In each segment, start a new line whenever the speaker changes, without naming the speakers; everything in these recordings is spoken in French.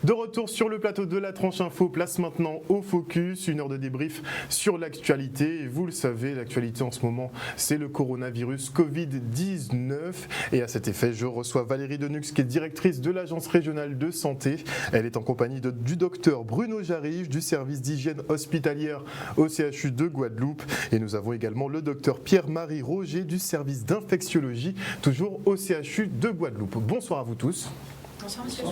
De retour sur le plateau de la Tranche Info, place maintenant au focus, une heure de débrief sur l'actualité. Et vous le savez, l'actualité en ce moment, c'est le coronavirus Covid-19. Et à cet effet, je reçois Valérie Denux, qui est directrice de l'Agence régionale de santé. Elle est en compagnie du docteur Bruno Jarige, du service d'hygiène hospitalière au CHU de Guadeloupe. Et nous avons également le docteur Pierre-Marie Roger, du service d'infectiologie, toujours au CHU de Guadeloupe. Bonsoir à vous tous.
Bonsoir, monsieur.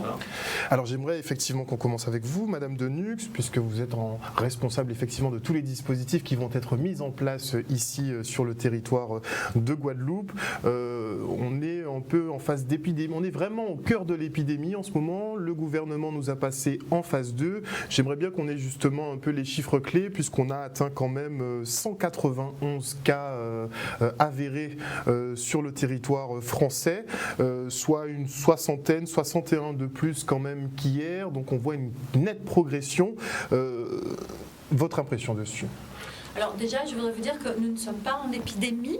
Alors j'aimerais effectivement qu'on commence avec vous, Madame Denux, puisque vous êtes responsable effectivement de tous les dispositifs qui vont être mis en place ici sur le territoire de Guadeloupe. On est un peu en phase d'épidémie, on est vraiment au cœur de l'épidémie en ce moment. Le gouvernement nous a passé en phase 2. J'aimerais bien qu'on ait justement un peu les chiffres clés, puisqu'on a atteint quand même 191 cas avérés sur le territoire français, soit une soixantaine, 61 de plus quand même qu'hier, donc on voit une nette progression. Votre impression dessus?
Alors déjà, je voudrais vous dire que nous ne sommes pas en épidémie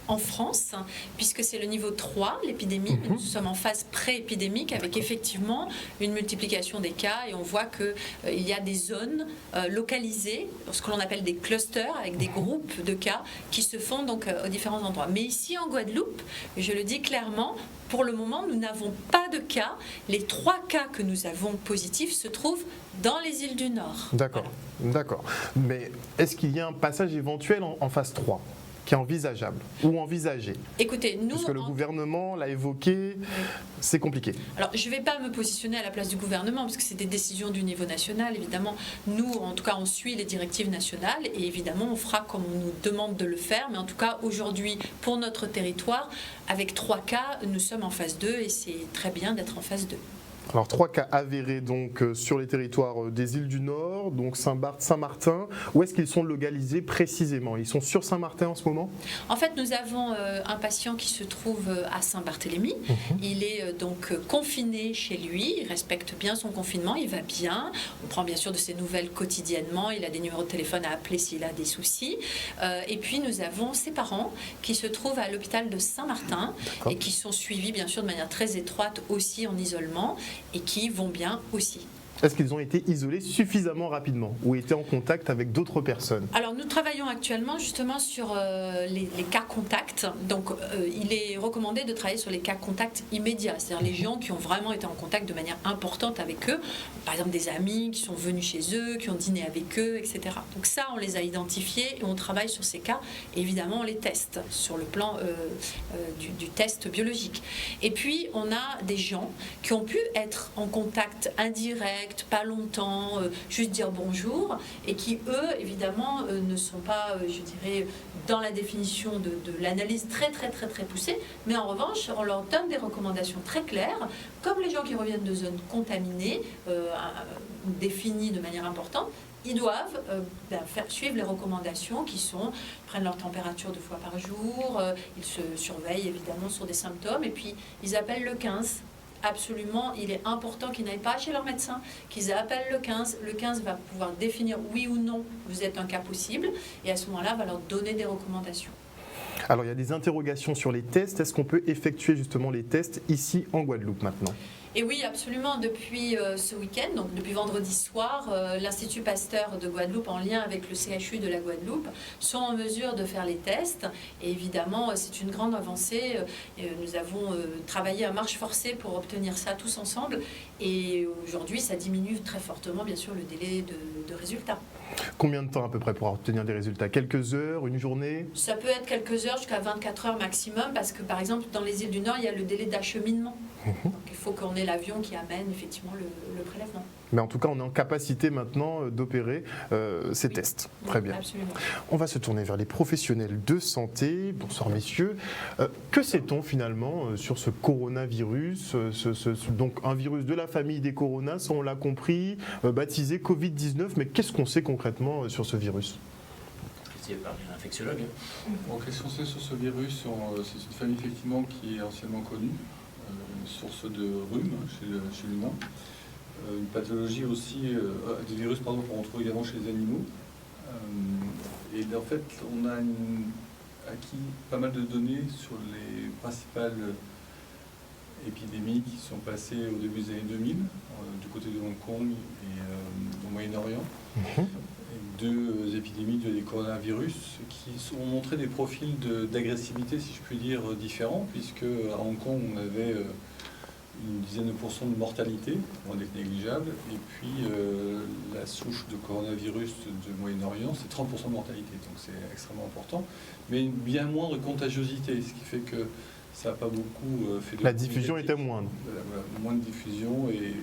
en France, puisque c'est le niveau 3, l'épidémie. Nous sommes en phase pré-épidémique avec effectivement une multiplication des cas et on voit qu'il y a des zones localisées, ce que l'on appelle des clusters, avec des groupes de cas qui se font donc aux différents endroits. Mais ici en Guadeloupe, je le dis clairement, pour le moment, nous n'avons pas de cas. Les 3 cas que nous avons positifs se trouvent dans les îles du Nord.
D'accord, d'accord. Mais est-ce qu'il y a un passage éventuel en phase 3 qui est envisageable ou envisagé?
Écoutez, nous...
Parce que le gouvernement l'a évoqué, c'est compliqué.
Alors, je ne vais pas me positionner à la place du gouvernement, parce que c'est des décisions du niveau national. Évidemment, nous, en tout cas, on suit les directives nationales et évidemment, on fera comme on nous demande de le faire. Mais en tout cas, aujourd'hui, pour notre territoire, avec 3 cas, nous sommes en phase 2 et c'est très bien d'être en phase 2.
Alors 3 cas avérés donc sur les territoires des îles du Nord, donc Saint-Barth, Saint-Martin. Où est-ce qu'ils sont localisés précisément? Ils sont sur Saint-Martin en ce moment?
En fait, nous avons un patient qui se trouve à Saint-Barthélemy. Il est donc confiné chez lui, il respecte bien son confinement, il va bien. On prend bien sûr de ses nouvelles quotidiennement, il a des numéros de téléphone à appeler s'il a des soucis. Et puis nous avons ses parents qui se trouvent à l'hôpital de Saint-Martin et qui sont suivis bien sûr de manière très étroite aussi en isolement et qui vont bien aussi.
Est-ce qu'ils ont été isolés suffisamment rapidement ou étaient en contact avec d'autres personnes?
Alors nous travaillons actuellement justement sur les cas contacts. Donc il est recommandé de travailler sur les cas contacts immédiats, c'est-à-dire les gens qui ont vraiment été en contact de manière importante avec eux, par exemple des amis qui sont venus chez eux, qui ont dîné avec eux, etc. Donc ça, on les a identifiés et on travaille sur ces cas. Et évidemment, on les teste sur le plan du test biologique. Et puis, on a des gens qui ont pu être en contact indirect, pas longtemps, juste dire bonjour, et qui, eux, évidemment, ne sont pas, je dirais, dans la définition de l'analyse très poussée, mais en revanche, on leur donne des recommandations très claires, comme les gens qui reviennent de zones contaminées, définies de manière importante. Ils doivent faire suivre les recommandations qui sont, prennent leur température 2 fois par jour, ils se surveillent évidemment sur des symptômes, et puis ils appellent le 15. Absolument, il est important qu'ils n'aillent pas chez leur médecin, qu'ils appellent le 15. Le 15 va pouvoir définir oui ou non vous êtes un cas possible et à ce moment-là va leur donner des recommandations.
Alors il y a des interrogations sur les tests. Est-ce qu'on peut effectuer justement les tests ici en Guadeloupe maintenant?
Et oui, absolument. Depuis ce week-end, donc depuis vendredi soir, l'Institut Pasteur de Guadeloupe, en lien avec le CHU de la Guadeloupe, sont en mesure de faire les tests. Et évidemment, c'est une grande avancée. Nous avons travaillé à marche forcée pour obtenir ça tous ensemble. Et aujourd'hui, ça diminue très fortement, bien sûr, le délai de résultats.
Combien de temps à peu près pour obtenir des résultats? Quelques heures, une journée?
Ça peut être quelques heures jusqu'à 24 heures maximum, parce que par exemple, dans les îles du Nord, il y a le délai d'acheminement. Donc il faut qu'on ait l'avion qui amène effectivement le prélèvement.
Mais en tout cas, on est en capacité maintenant d'opérer ces tests. Très bien.
Absolument.
On va se tourner vers les professionnels de santé. Bonsoir messieurs. Que sait-on finalement sur ce coronavirus, donc un virus de la famille des coronas, ça on l'a compris, baptisé Covid-19, mais qu'est-ce qu'on sait concrètement sur ce virus?
Par un infectiologue.
Donc, qu'est-ce qu'on sait sur ce virus? C'est une famille effectivement qui est anciennement connue, source de rhume chez l'humain. Une pathologie aussi, des virus pardon, qu'on retrouve également chez les animaux. Et en fait, on a acquis pas mal de données sur les principales épidémies qui sont passées au début des années 2000, du côté de Hong Kong et au Moyen-Orient. Deux épidémies des coronavirus qui ont montré des profils d'agressivité, si je puis dire, différents, puisque à Hong Kong, on avait une dizaine de pourcents de mortalité, loin d'être négligeable, et puis la souche de coronavirus de Moyen-Orient, c'est 30% de mortalité, donc c'est extrêmement important, mais bien moins de contagiosité, ce qui fait que ça n'a pas beaucoup fait de...
La diffusion était moindre.
Voilà, moins de diffusion, et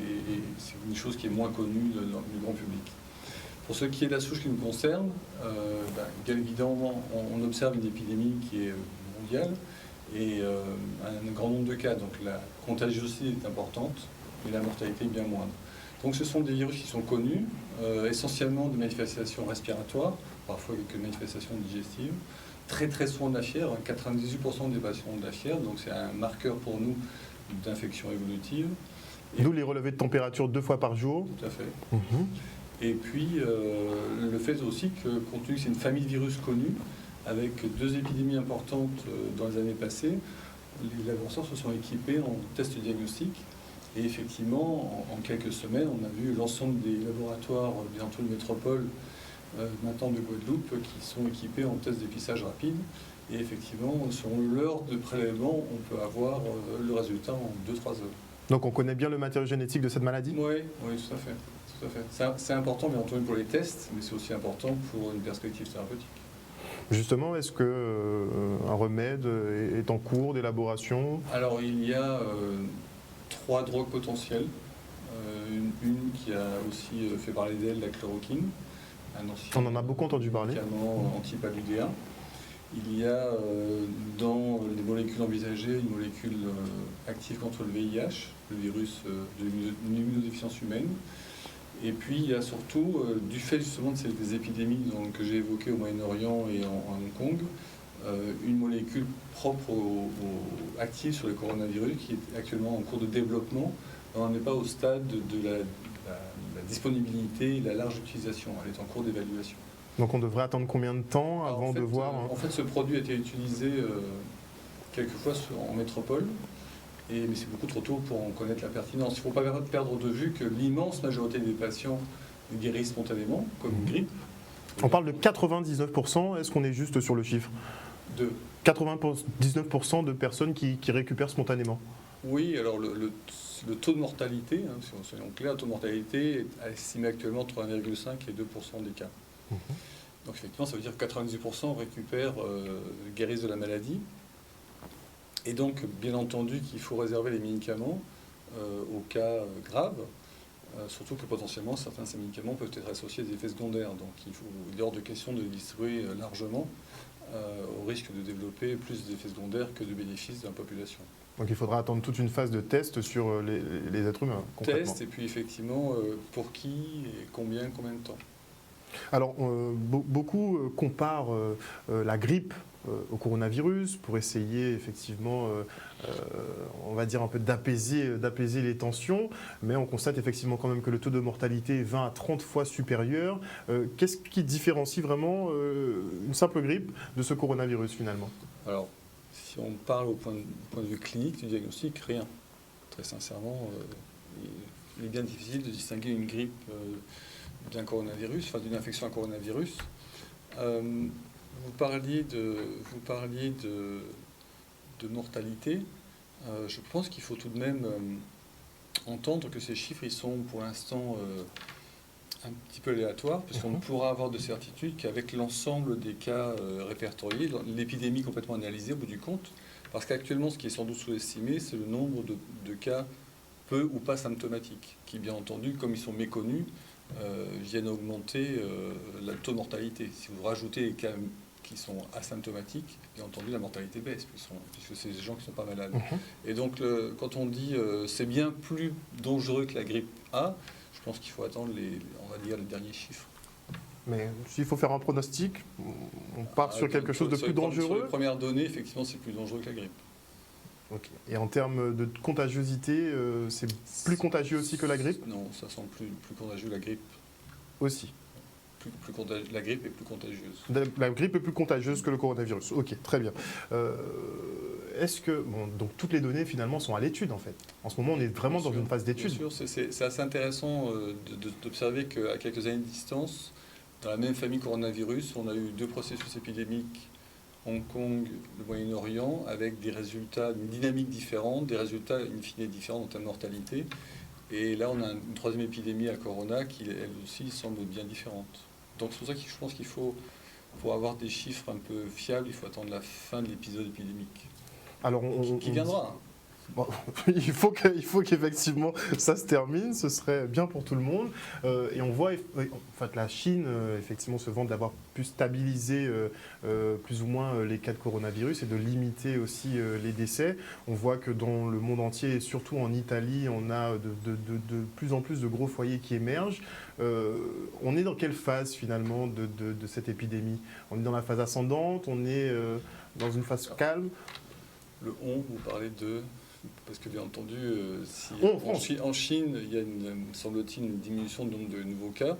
c'est une chose qui est moins connue du grand public. Pour ce qui est de la souche qui nous concerne, bien évidemment, on observe une épidémie qui est mondiale et un grand nombre de cas. Donc la contagiosité est importante, mais la mortalité est bien moindre. Donc ce sont des virus qui sont connus, essentiellement de manifestations respiratoires, parfois quelques manifestations digestives, très très souvent de la fièvre, 98% des patients ont de la fièvre, donc c'est un marqueur pour nous d'infection évolutive.
D'où les relevés de température 2 fois par jour.
Tout à fait. Et puis, le fait aussi que, compte tenu que c'est une famille de virus connue, avec 2 épidémies importantes dans les années passées, les laboratoires se sont équipés en tests diagnostiques. Et effectivement, en quelques semaines, on a vu l'ensemble des laboratoires, bientôt de métropole, maintenant de Guadeloupe, qui sont équipés en tests dépistage rapide. Et effectivement, selon l'heure de prélèvement, on peut avoir le résultat en 2-3 heures.
Donc on connaît bien le matériau génétique de cette maladie ?
Oui, tout à fait. Tout à fait. C'est important, bien entendu, pour les tests, mais c'est aussi important pour une perspective thérapeutique.
Justement, est-ce qu'un remède est en cours d'élaboration ?
Alors, il y a 3 drogues potentielles. Une qui a aussi fait parler d'elle, la chloroquine.
On en a beaucoup entendu parler.
Médicament anti-paludéen. Il y a dans les molécules envisagées une molécule active contre le VIH, le virus de l'immunodéficience humaine. Et puis il y a surtout, du fait justement de ces épidémies que j'ai évoquées au Moyen-Orient et en Hong Kong, une molécule propre active sur le coronavirus qui est actuellement en cours de développement. On n'est pas au stade de la disponibilité et la large utilisation, elle est en cours d'évaluation.
Donc on devrait attendre combien de temps avant de voir
En fait, ce produit a été utilisé quelquefois en métropole, mais c'est beaucoup trop tôt pour en connaître la pertinence. Il ne faut pas perdre de vue que l'immense majorité des patients guérissent spontanément, comme une grippe.
On parle de 99%, est-ce qu'on est juste sur le chiffre ?
De
99% de personnes qui récupèrent spontanément.
Oui, alors le taux de mortalité, si on soyons clairs, le taux de mortalité est estimé actuellement entre 1,5 et 2% des cas. Donc effectivement, ça veut dire que 98% guérissent de la maladie. Et donc, bien entendu, qu'il faut réserver les médicaments aux cas graves, surtout que potentiellement, certains de ces médicaments peuvent être associés à des effets secondaires. Donc il est hors de question de les distribuer largement au risque de développer plus d'effets secondaires que de bénéfices dans la population.
Donc il faudra attendre toute une phase de test sur les êtres humains, concrètement.
Test, et puis effectivement, pour qui et combien de temps.
Alors, beaucoup comparent la grippe au coronavirus pour essayer effectivement, on va dire un peu d'apaiser les tensions, mais on constate effectivement quand même que le taux de mortalité est 20 à 30 fois supérieur. Qu'est-ce qui différencie vraiment une simple grippe de ce coronavirus finalement ?
Alors, si on parle au point de vue clinique du diagnostic, rien. Très sincèrement, il est bien difficile de distinguer une grippe d'un coronavirus, enfin d'une infection à coronavirus. Vous parliez de mortalité. Je pense qu'il faut tout de même entendre que ces chiffres, ils sont pour l'instant un petit peu aléatoires, puisqu'on ne pourra avoir de certitude qu'avec l'ensemble des cas répertoriés, l'épidémie complètement analysée au bout du compte, parce qu'actuellement, ce qui est sans doute sous-estimé, c'est le nombre de cas peu ou pas symptomatiques, qui, bien entendu, comme ils sont méconnus, viennent augmenter le taux de mortalité. Si vous rajoutez les cas qui sont asymptomatiques, bien entendu, la mortalité baisse, puisque c'est des gens qui ne sont pas malades. Et donc, quand on dit c'est bien plus dangereux que la grippe A, je pense qu'il faut attendre les derniers chiffres.
Mais s'il faut faire un pronostic, on part sur quelque chose de plus dangereux.
Sur les premières données, effectivement, c'est plus dangereux que la grippe.
Okay. Et en termes de contagiosité, c'est plus contagieux aussi que la grippe ?
Non, ça semble plus contagieux la grippe.
Aussi.
la grippe est plus contagieuse.
La grippe est plus contagieuse que le coronavirus. Ok, très bien. Est-ce que donc toutes les données finalement sont à l'étude en fait. En ce moment, on est vraiment dans une phase d'étude.
Bien sûr, c'est assez intéressant d'observer qu'à quelques années de distance, dans la même famille coronavirus, on a eu 2 processus épidémiques, Hong Kong, le Moyen-Orient, avec des résultats, une dynamique différente, des résultats in fine différents en termes de mortalité. Et là, on a une 3e épidémie à Corona qui, elle aussi, semble bien différente. Donc c'est pour ça que je pense qu'il faut, pour avoir des chiffres un peu fiables, il faut attendre la fin de l'épisode épidémique.
Alors
qui viendra.
Bon, il faut qu'effectivement ça se termine, ce serait bien pour tout le monde. Et on voit en fait, la Chine effectivement se vante d'avoir pu stabiliser plus ou moins les cas de coronavirus et de limiter aussi les décès. On voit que dans le monde entier, et surtout en Italie, on a de plus en plus de gros foyers qui émergent. On est dans quelle phase finalement de cette épidémie? On est dans la phase ascendante, on est dans une phase calme.
Le on, vous parlez de... Parce que bien entendu,
En
Chine, il y a, semble-t-il, une diminution du nombre de nouveaux cas.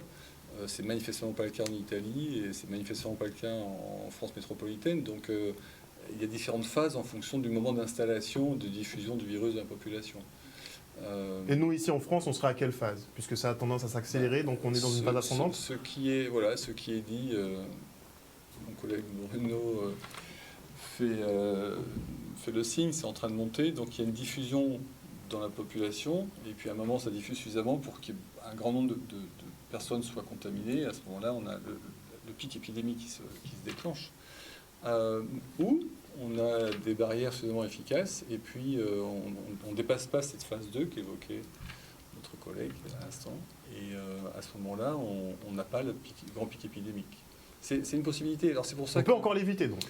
C'est manifestement pas le cas en Italie et c'est manifestement pas le cas en France métropolitaine. Donc il y a différentes phases en fonction du moment d'installation, de diffusion du virus dans la population.
Et nous, ici en France, on sera à quelle phase? Puisque ça a tendance à s'accélérer, donc on est dans une phase ascendante.
Ce qui est dit, mon collègue Bruno fait le signe, c'est en train de monter, donc il y a une diffusion dans la population, et puis à un moment ça diffuse suffisamment pour qu'un grand nombre de personnes soient contaminées. À ce moment-là, on a le pic épidémique qui se déclenche. Ou on a des barrières suffisamment efficaces, et puis on ne dépasse pas cette phase 2 qu'évoquait notre collègue à l'instant, et à ce moment-là, on n'a pas le grand pic épidémique. C'est une possibilité. Alors c'est pour ça
on peut encore l'éviter donc.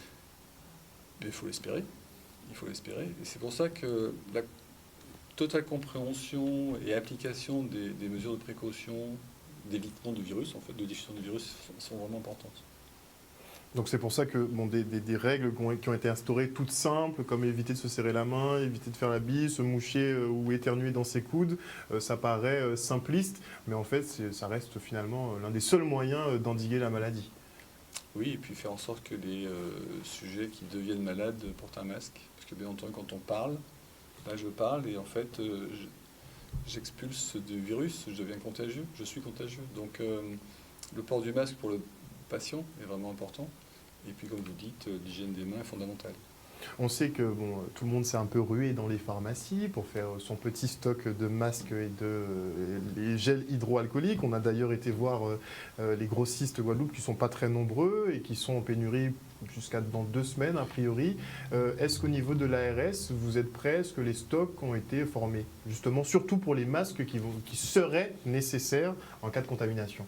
Mais il faut l'espérer. Il faut l'espérer. Et c'est pour ça que la totale compréhension et application des mesures de précaution, d'évitement du virus, en fait, de diffusion du virus, sont vraiment importantes.
Donc c'est pour ça que des règles qui ont été instaurées toutes simples, comme éviter de se serrer la main, éviter de faire la bise, se moucher ou éternuer dans ses coudes, ça paraît simpliste, mais en fait ça reste finalement l'un des seuls moyens d'endiguer la maladie.
Oui, et puis faire en sorte que les sujets qui deviennent malades portent un masque. Parce que bien entendu, quand on parle, là je parle et en fait j'expulse du virus, je deviens contagieux, je suis contagieux. Donc le port du masque pour le patient est vraiment important. Et puis comme vous dites, l'hygiène des mains est fondamentale.
On sait que tout le monde s'est un peu rué dans les pharmacies pour faire son petit stock de masques et les gels hydroalcooliques. On a d'ailleurs été voir les grossistes Guadeloupe qui ne sont pas très nombreux et qui sont en pénurie jusqu'à dans 2 semaines a priori. Est-ce qu'au niveau de l'ARS, vous êtes prêts? Est-ce que les stocks ont été formés? Justement, surtout pour les masques qui seraient nécessaires en cas de contamination.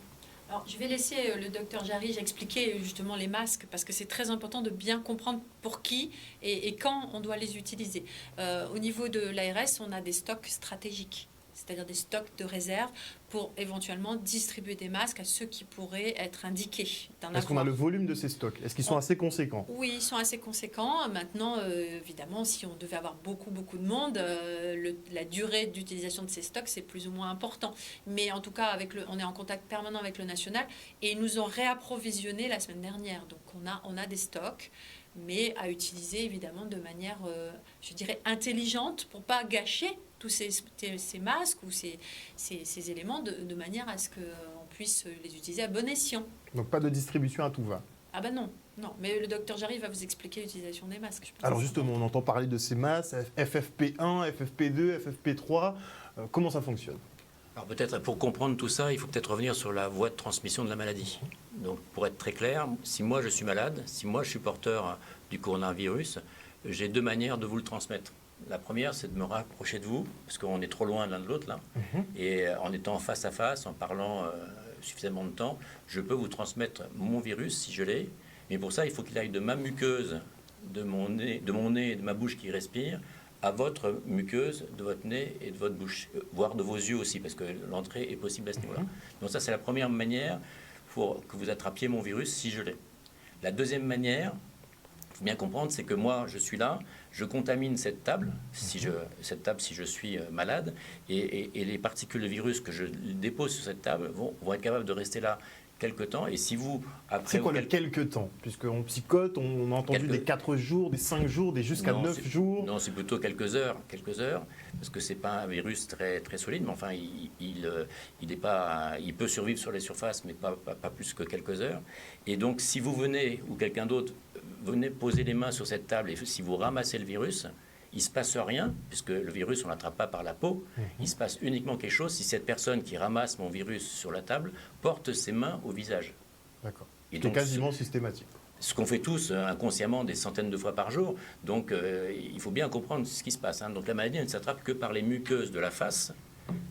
Alors, je vais laisser le docteur Jarige expliquer justement les masques parce que c'est très important de bien comprendre pour qui et quand on doit les utiliser. Au niveau de l'ARS, on a des stocks stratégiques, c'est-à-dire des stocks de réserve pour éventuellement distribuer des masques à ceux qui pourraient être indiqués.
Est-ce qu'on a le volume de ces stocks? Est-ce qu'ils sont assez conséquents?
Oui, ils sont assez conséquents. Maintenant, évidemment, si on devait avoir beaucoup de monde, la durée d'utilisation de ces stocks, c'est plus ou moins important. Mais en tout cas, on est en contact permanent avec le national et ils nous ont réapprovisionné la semaine dernière. Donc, on a des stocks, mais à utiliser évidemment de manière, je dirais, intelligente pour ne pas gâcher tous ces masques ou ces éléments de manière à ce qu'on puisse les utiliser à bon escient.
Donc pas de distribution à tout va.
Ah ben non, mais le docteur Jarry va vous expliquer l'utilisation des masques.
Alors justement, on entend parler de ces masques, FFP1, FFP2, FFP3, comment ça fonctionne?
Alors peut-être pour comprendre tout ça, il faut peut-être revenir sur la voie de transmission de la maladie. Donc pour être très clair, si moi je suis malade, si moi je suis porteur du coronavirus, j'ai 2 manières de vous le transmettre. La première, c'est de me rapprocher de vous, parce qu'on est trop loin l'un de l'autre là, et en étant face à face, en parlant suffisamment de temps, je peux vous transmettre mon virus si je l'ai, mais pour ça, il faut qu'il aille de ma muqueuse, de mon nez et de ma bouche qui respire, à votre muqueuse, de votre nez et de votre bouche, voire de vos yeux aussi, parce que l'entrée est possible à ce niveau-là. Donc ça, c'est la première manière pour que vous attrapiez mon virus si je l'ai. La deuxième manière, il faut bien comprendre, c'est que moi, je suis là, je contamine cette table, si je suis malade, et les particules de virus que je dépose sur cette table vont être capables de rester là quelque temps. Et si vous, après...
C'est quoi le quelque temps? Puisqu'on psychote, on a entendu des 4 jours, des 5 jours, des jusqu'à 9 jours.
Non, c'est plutôt quelques heures, parce que c'est pas un virus très, très solide, mais enfin, il peut survivre sur les surfaces, mais pas plus que quelques heures. Et donc, si vous venez, ou quelqu'un d'autre, venez poser les mains sur cette table, et si vous ramassez le virus, il ne se passe rien, puisque le virus, on ne l'attrape pas par la peau. Il se passe uniquement quelque chose si cette personne qui ramasse mon virus sur la table porte ses mains au visage.
D'accord.
Et
c'est quasiment systématique.
Ce qu'on fait tous inconsciemment des centaines de fois par jour. Donc, il faut bien comprendre ce qui se passe. Donc, la maladie ne s'attrape que par les muqueuses de la face,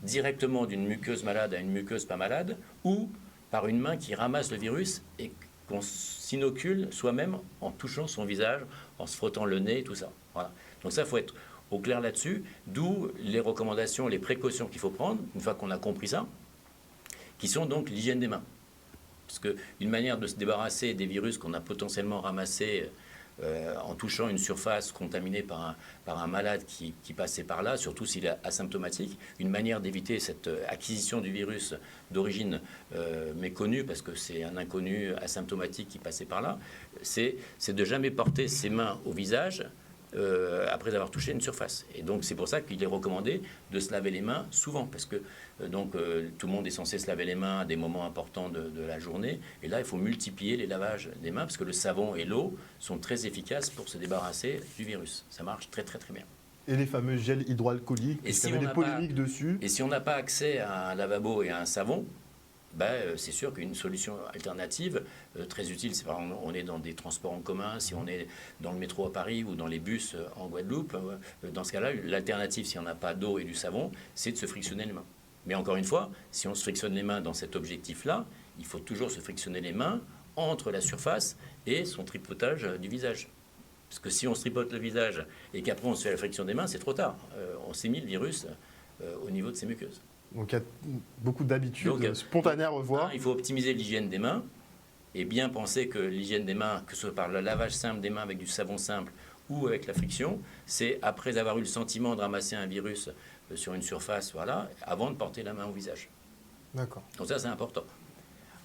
directement d'une muqueuse malade à une muqueuse pas malade, ou par une main qui ramasse le virus et qu'on s'inocule soi-même en touchant son visage, en se frottant le nez, tout ça. Voilà. Donc ça, il faut être au clair là-dessus, d'où les recommandations, les précautions qu'il faut prendre, une fois qu'on a compris ça, qui sont donc l'hygiène des mains. Parce qu'une manière de se débarrasser des virus qu'on a potentiellement ramassés en touchant une surface contaminée par un malade qui passait par là, surtout s'il est asymptomatique, une manière d'éviter cette acquisition du virus d'origine méconnue, parce que c'est un inconnu asymptomatique qui passait par là, c'est de jamais porter ses mains au visage après avoir touché une surface. Et donc c'est pour ça qu'il est recommandé de se laver les mains souvent, parce que tout le monde est censé se laver les mains à des moments importants de la journée, et là il faut multiplier les lavages des mains, parce que le savon et l'eau sont très efficaces pour se débarrasser du virus. Ça marche très très très bien.
Et les fameux gels hydroalcooliques, il y avait des polémiques dessus.
Et si on n'a pas accès à un lavabo et à un savon, c'est sûr qu'une solution alternative très utile, c'est par exemple, on est dans des transports en commun, si on est dans le métro à Paris ou dans les bus en Guadeloupe, dans ce cas-là, l'alternative, si on n'a pas d'eau et du savon, c'est de se frictionner les mains. Mais encore une fois, si on se frictionne les mains dans cet objectif-là, il faut toujours se frictionner les mains entre la surface et son tripotage du visage. Parce que si on se tripote le visage et qu'après on se fait la friction des mains, c'est trop tard. On s'est mis le virus au niveau de ses muqueuses.
Donc il y a beaucoup d'habitudes spontanées à revoir.
Il faut optimiser l'hygiène des mains et bien penser que l'hygiène des mains, que ce soit par le lavage simple des mains avec du savon simple ou avec la friction, c'est après avoir eu le sentiment de ramasser un virus sur une surface, voilà, avant de porter la main au visage.
D'accord.
Donc ça, c'est important.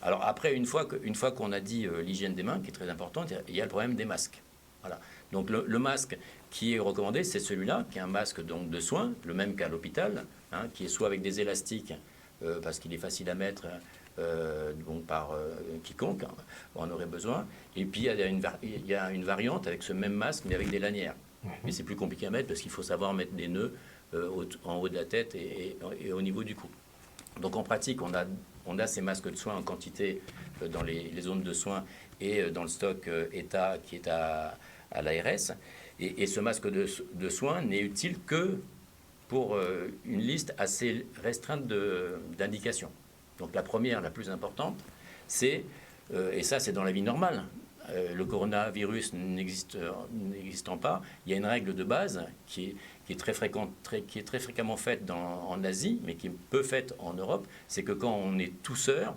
Alors après, une fois qu'on a dit l'hygiène des mains, qui est très importante, il y a le problème des masques. Voilà. Donc le masque qui est recommandé, c'est celui-là, qui est un masque donc, de soins, le même qu'à l'hôpital, qui est soit avec des élastiques, parce qu'il est facile à mettre par quiconque en aurait besoin. Et puis il y a une variante avec ce même masque, mais avec des lanières. Mais c'est plus compliqué à mettre parce qu'il faut savoir mettre des nœuds en haut de la tête et au niveau du cou. Donc en pratique, on a ces masques de soins en quantité dans les zones de soins et dans le stock État qui est à l'ARS. Et ce masque de soins n'est utile que pour une liste assez restreinte d'indications. Donc la première, la plus importante, c'est, et ça c'est dans la vie normale, le coronavirus n'existant pas, il y a une règle de base qui est très fréquemment faite en Asie, mais qui est peu faite en Europe, c'est que quand on est tousseur,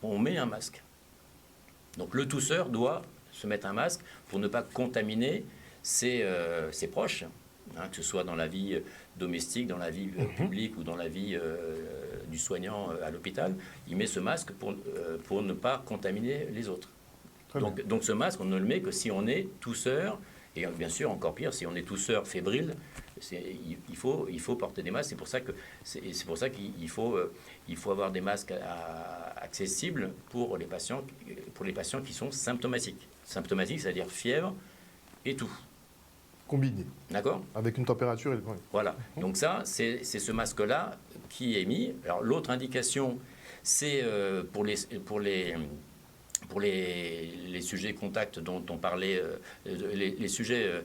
on met un masque. Donc le tousseur doit se mettre un masque pour ne pas contaminer ses proches, que ce soit dans la vie domestique, dans la vie publique ou dans la vie du soignant à l'hôpital. Il met ce masque pour ne pas contaminer les autres. Donc ce masque, on ne le met que si on est tousseur, et bien sûr, encore pire, si on est tousseur fébrile, il faut porter des masques. C'est pour ça qu'il faut avoir des masques accessibles pour les patients qui sont symptomatiques. Symptomatiques, c'est-à-dire fièvre et tout.
Combiné.
D'accord ?
Avec une température.
Voilà. Donc ça, c'est ce masque-là qui est mis. Alors l'autre indication, c'est pour les sujets contacts dont on parlait, les sujets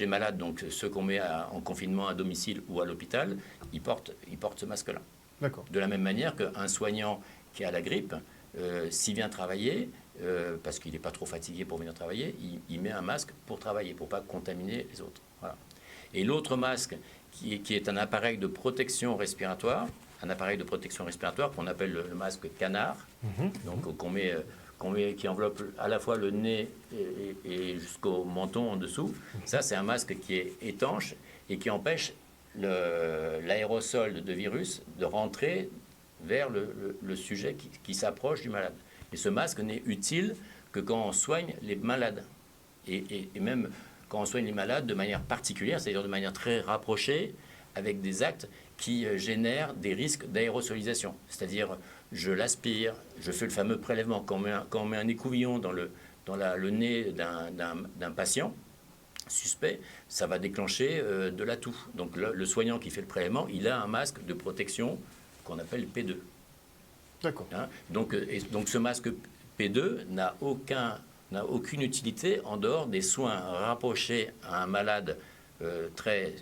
malades, donc ceux qu'on met en confinement à domicile ou à l'hôpital, ils portent ce masque-là.
D'accord.
De la même manière qu'un soignant qui a la grippe, s'il vient travailler, parce qu'il n'est pas trop fatigué pour venir travailler, il met un masque pour travailler, pour ne pas contaminer les autres. Voilà. Et l'autre masque, qui est un appareil de protection respiratoire, qu'on appelle le masque canard, donc qui enveloppe à la fois le nez et jusqu'au menton en dessous. Ça, c'est un masque qui est étanche et qui empêche l'aérosol de virus de rentrer vers le sujet qui s'approche du malade. Et ce masque n'est utile que quand on soigne les malades. Et même quand on soigne les malades de manière particulière, c'est-à-dire de manière très rapprochée, avec des actes qui génèrent des risques d'aérosolisation. C'est-à-dire, je l'aspire, je fais le fameux prélèvement. Quand on met un écouvillon dans le nez d'un patient suspect, ça va déclencher de la toux. Donc le soignant qui fait le prélèvement, il a un masque de protection qu'on appelle P2.
D'accord.
Hein, donc ce masque P2 n'a aucune utilité en dehors des soins rapprochés à un malade très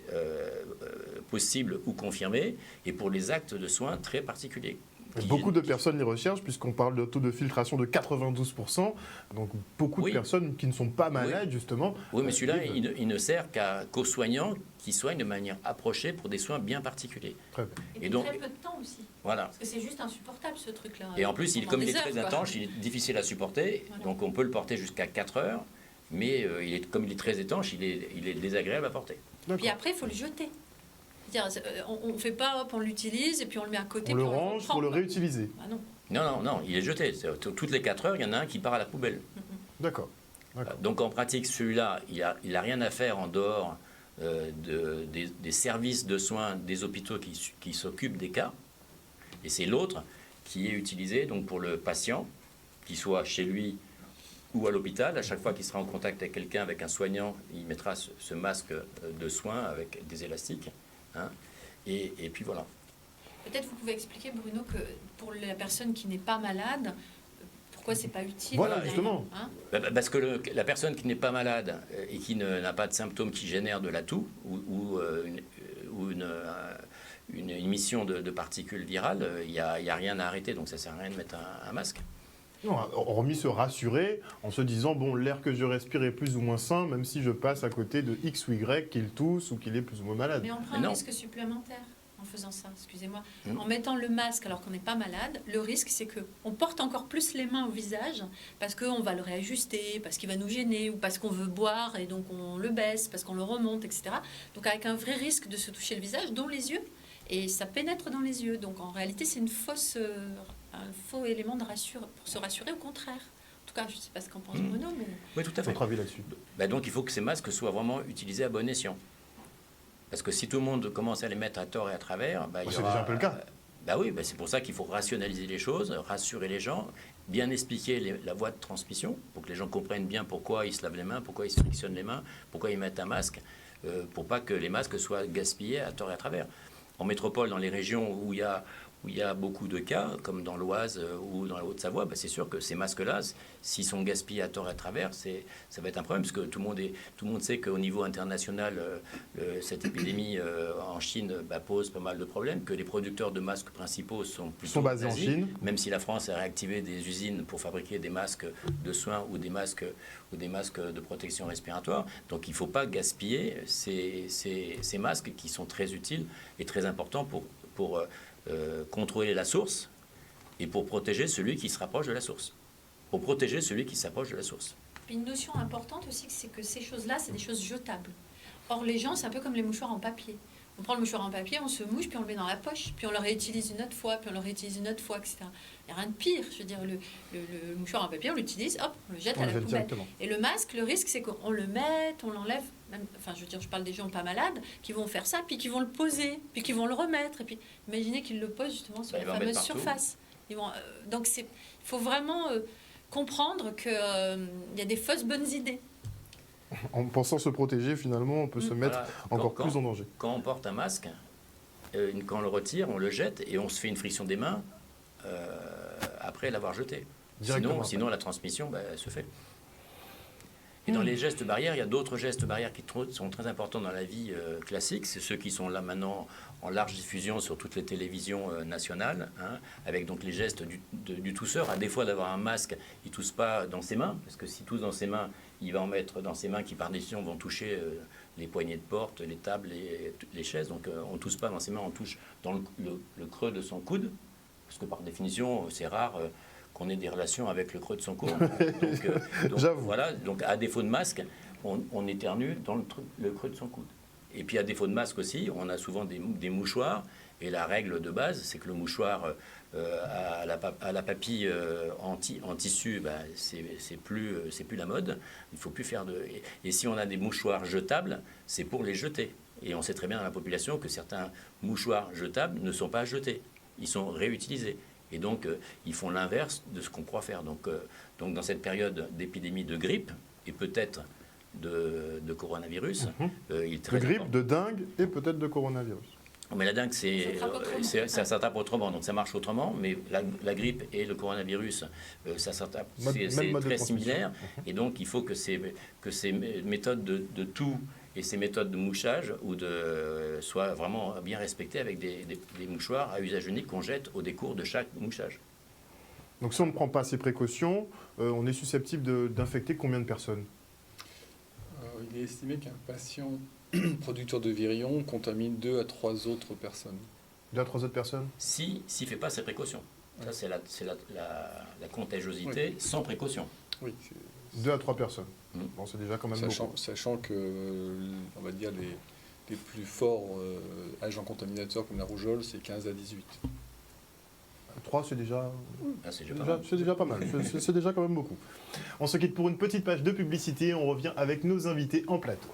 possible ou confirmé, et pour les actes de soins très particuliers.
Beaucoup de personnes les recherchent, puisqu'on parle de taux de filtration de 92%, donc beaucoup de personnes qui ne sont pas malades, justement.
Oui, mais celui-là, il ne sert qu'aux soignants qui soignent de manière approchée pour des soins bien particuliers.
Très bien.
Et donc, très peu de temps aussi.
Voilà.
Parce que c'est juste insupportable, ce truc-là.
Et en plus, comme il est très étanche, il est difficile à supporter, donc on peut le porter jusqu'à 4 heures, mais comme il est très étanche, il est désagréable à porter.
Puis après, il faut le jeter. On ne fait pas, hop, on l'utilise et puis on le met à côté.
On le range pour le réutiliser.
Ah non.
Non, il est jeté. Toutes les 4 heures, il y en a un qui part à la poubelle.
D'accord.
Donc en pratique, celui-là, il n'a rien à faire en dehors des services de soins des hôpitaux qui s'occupent des cas. Et c'est l'autre qui est utilisé donc, pour le patient, qu'il soit chez lui ou à l'hôpital. À chaque fois qu'il sera en contact avec quelqu'un, avec un soignant, il mettra ce masque de soins avec des élastiques. Hein, et puis voilà.
Peut-être vous pouvez expliquer, Bruno, que pour la personne qui n'est pas malade, pourquoi c'est pas utile.
Voilà, justement.
Hein, parce que la personne qui n'est pas malade et qui n'a pas de symptômes qui génèrent de la toux ou une émission de particules virales, il n'y a rien à arrêter, donc ça ne sert à rien de mettre un masque.
Non, hormis se rassurer en se disant, bon, l'air que je respire est plus ou moins sain, même si je passe à côté de X ou Y qu'il tousse ou qu'il est plus ou moins malade.
Mais on prend un risque supplémentaire en faisant ça, excusez-moi. En mettant le masque alors qu'on n'est pas malade, le risque c'est qu'on porte encore plus les mains au visage parce qu'on va le réajuster, parce qu'il va nous gêner ou parce qu'on veut boire et donc on le baisse, parce qu'on le remonte, etc. Donc avec un vrai risque de se toucher le visage, dont les yeux, et ça pénètre dans les yeux. Donc en réalité c'est un faux élément pour se rassurer, au contraire. En tout cas, je ne sais pas ce qu'en pense Bruno, mais...
Oui, tout à fait.
Votre avis là-dessus?
Donc il faut que ces masques soient vraiment utilisés à bon escient. Parce que si tout le monde commence à les mettre à tort et à travers...
c'est déjà un peu le cas.
Oui, c'est pour ça qu'il faut rationaliser les choses, rassurer les gens, bien expliquer la voie de transmission, pour que les gens comprennent bien pourquoi ils se lavent les mains, pourquoi ils se frictionnent les mains, pourquoi ils mettent un masque, pour pas que les masques soient gaspillés à tort et à travers. En métropole, dans les régions où il y a beaucoup de cas, comme dans l'Oise ou dans la Haute-Savoie, c'est sûr que ces masques-là, s'ils sont gaspillés à tort et à travers, ça va être un problème, parce que tout le monde sait qu'au niveau international, cette épidémie en Chine pose pas mal de problèmes, que les producteurs de masques principaux sont
basés en Chine.
Même si la France a réactivé des usines pour fabriquer des masques de soins ou des masques de protection respiratoire. Donc il ne faut pas gaspiller ces masques qui sont très utiles et très importants pour contrôler la source et pour protéger celui qui se rapproche de la source. Pour protéger celui qui s'approche de la source.
Puis une notion importante aussi, c'est que ces choses-là, c'est des choses jetables. Or, les gens, c'est un peu comme les mouchoirs en papier. On prend le mouchoir en papier, on se mouche, puis on le met dans la poche, puis on le réutilise une autre fois, puis on le réutilise une autre fois, etc. Il n'y a rien de pire. Je veux dire, le mouchoir en papier, on l'utilise, hop, on le jette à la poubelle. Directement. Et le masque, le risque, c'est qu'on le mette, on l'enlève. Je parle des gens pas malades qui vont faire ça, puis qui vont le poser, puis qui vont le remettre. Et puis, imaginez qu'ils le posent justement sur la fameuse surface. Donc, il faut vraiment comprendre qu'il y a des fausses bonnes idées.
En pensant se protéger, finalement, on peut se mettre encore plus en danger.
Quand on porte un masque, quand on le retire, on le jette et on se fait une friction des mains après l'avoir jeté. Sinon, la transmission se fait. Et dans les gestes barrières, il y a d'autres gestes barrières qui sont très importants dans la vie classique. C'est ceux qui sont là maintenant en large diffusion sur toutes les télévisions nationales, avec donc les gestes du tousseur. À défaut d'avoir un masque, il ne tousse pas dans ses mains, parce que s'il tousse dans ses mains, il va en mettre dans ses mains qui par décision vont toucher les poignées de porte, les tables, les chaises. Donc on ne tousse pas dans ses mains, on touche dans le creux de son coude, parce que par définition, c'est rare... qu'on ait des relations avec le creux de son coude. Donc
J'avoue.
Voilà, donc à défaut de masque, on éternue dans le creux de son coude. Et puis à défaut de masque aussi, on a souvent des mouchoirs. Et la règle de base, c'est que le mouchoir à la papille en tissu, c'est plus la mode. Il faut plus faire de. Et si on a des mouchoirs jetables, c'est pour les jeter. Et on sait très bien dans la population que certains mouchoirs jetables ne sont pas jetés. Ils sont réutilisés. Et donc, ils font l'inverse de ce qu'on croit faire. Donc, dans cette période d'épidémie de grippe, et peut-être de coronavirus, il est très
de grippe,
important.
de dengue et peut-être de coronavirus.
Mais la dengue, ça s'attrape autrement, donc ça marche autrement. Mais la grippe et le coronavirus, ça s'attrape. C'est très similaire. Et donc, il faut que ces méthodes de tout et ces méthodes de mouchage soient vraiment bien respectées avec des mouchoirs à usage unique qu'on jette au décours de chaque mouchage.
Donc si on ne prend pas ces précautions, on est susceptible d'infecter combien de personnes?
Il est estimé qu'un patient producteur de virions contamine 2 à 3 autres personnes.
2 à 3 autres personnes?
S'il ne fait pas ces précautions. Ça, c'est la contagiosité sans précaution.
Oui.
2 à 3 personnes. Bon, c'est déjà quand même beaucoup.
Sachant que, on va dire, les plus forts agents contaminateurs comme la rougeole, c'est 15 à 18.
3, c'est déjà,
C'est
déjà pas mal. C'est déjà quand même beaucoup. On se quitte pour une petite page de publicité et on revient avec nos invités en plateau.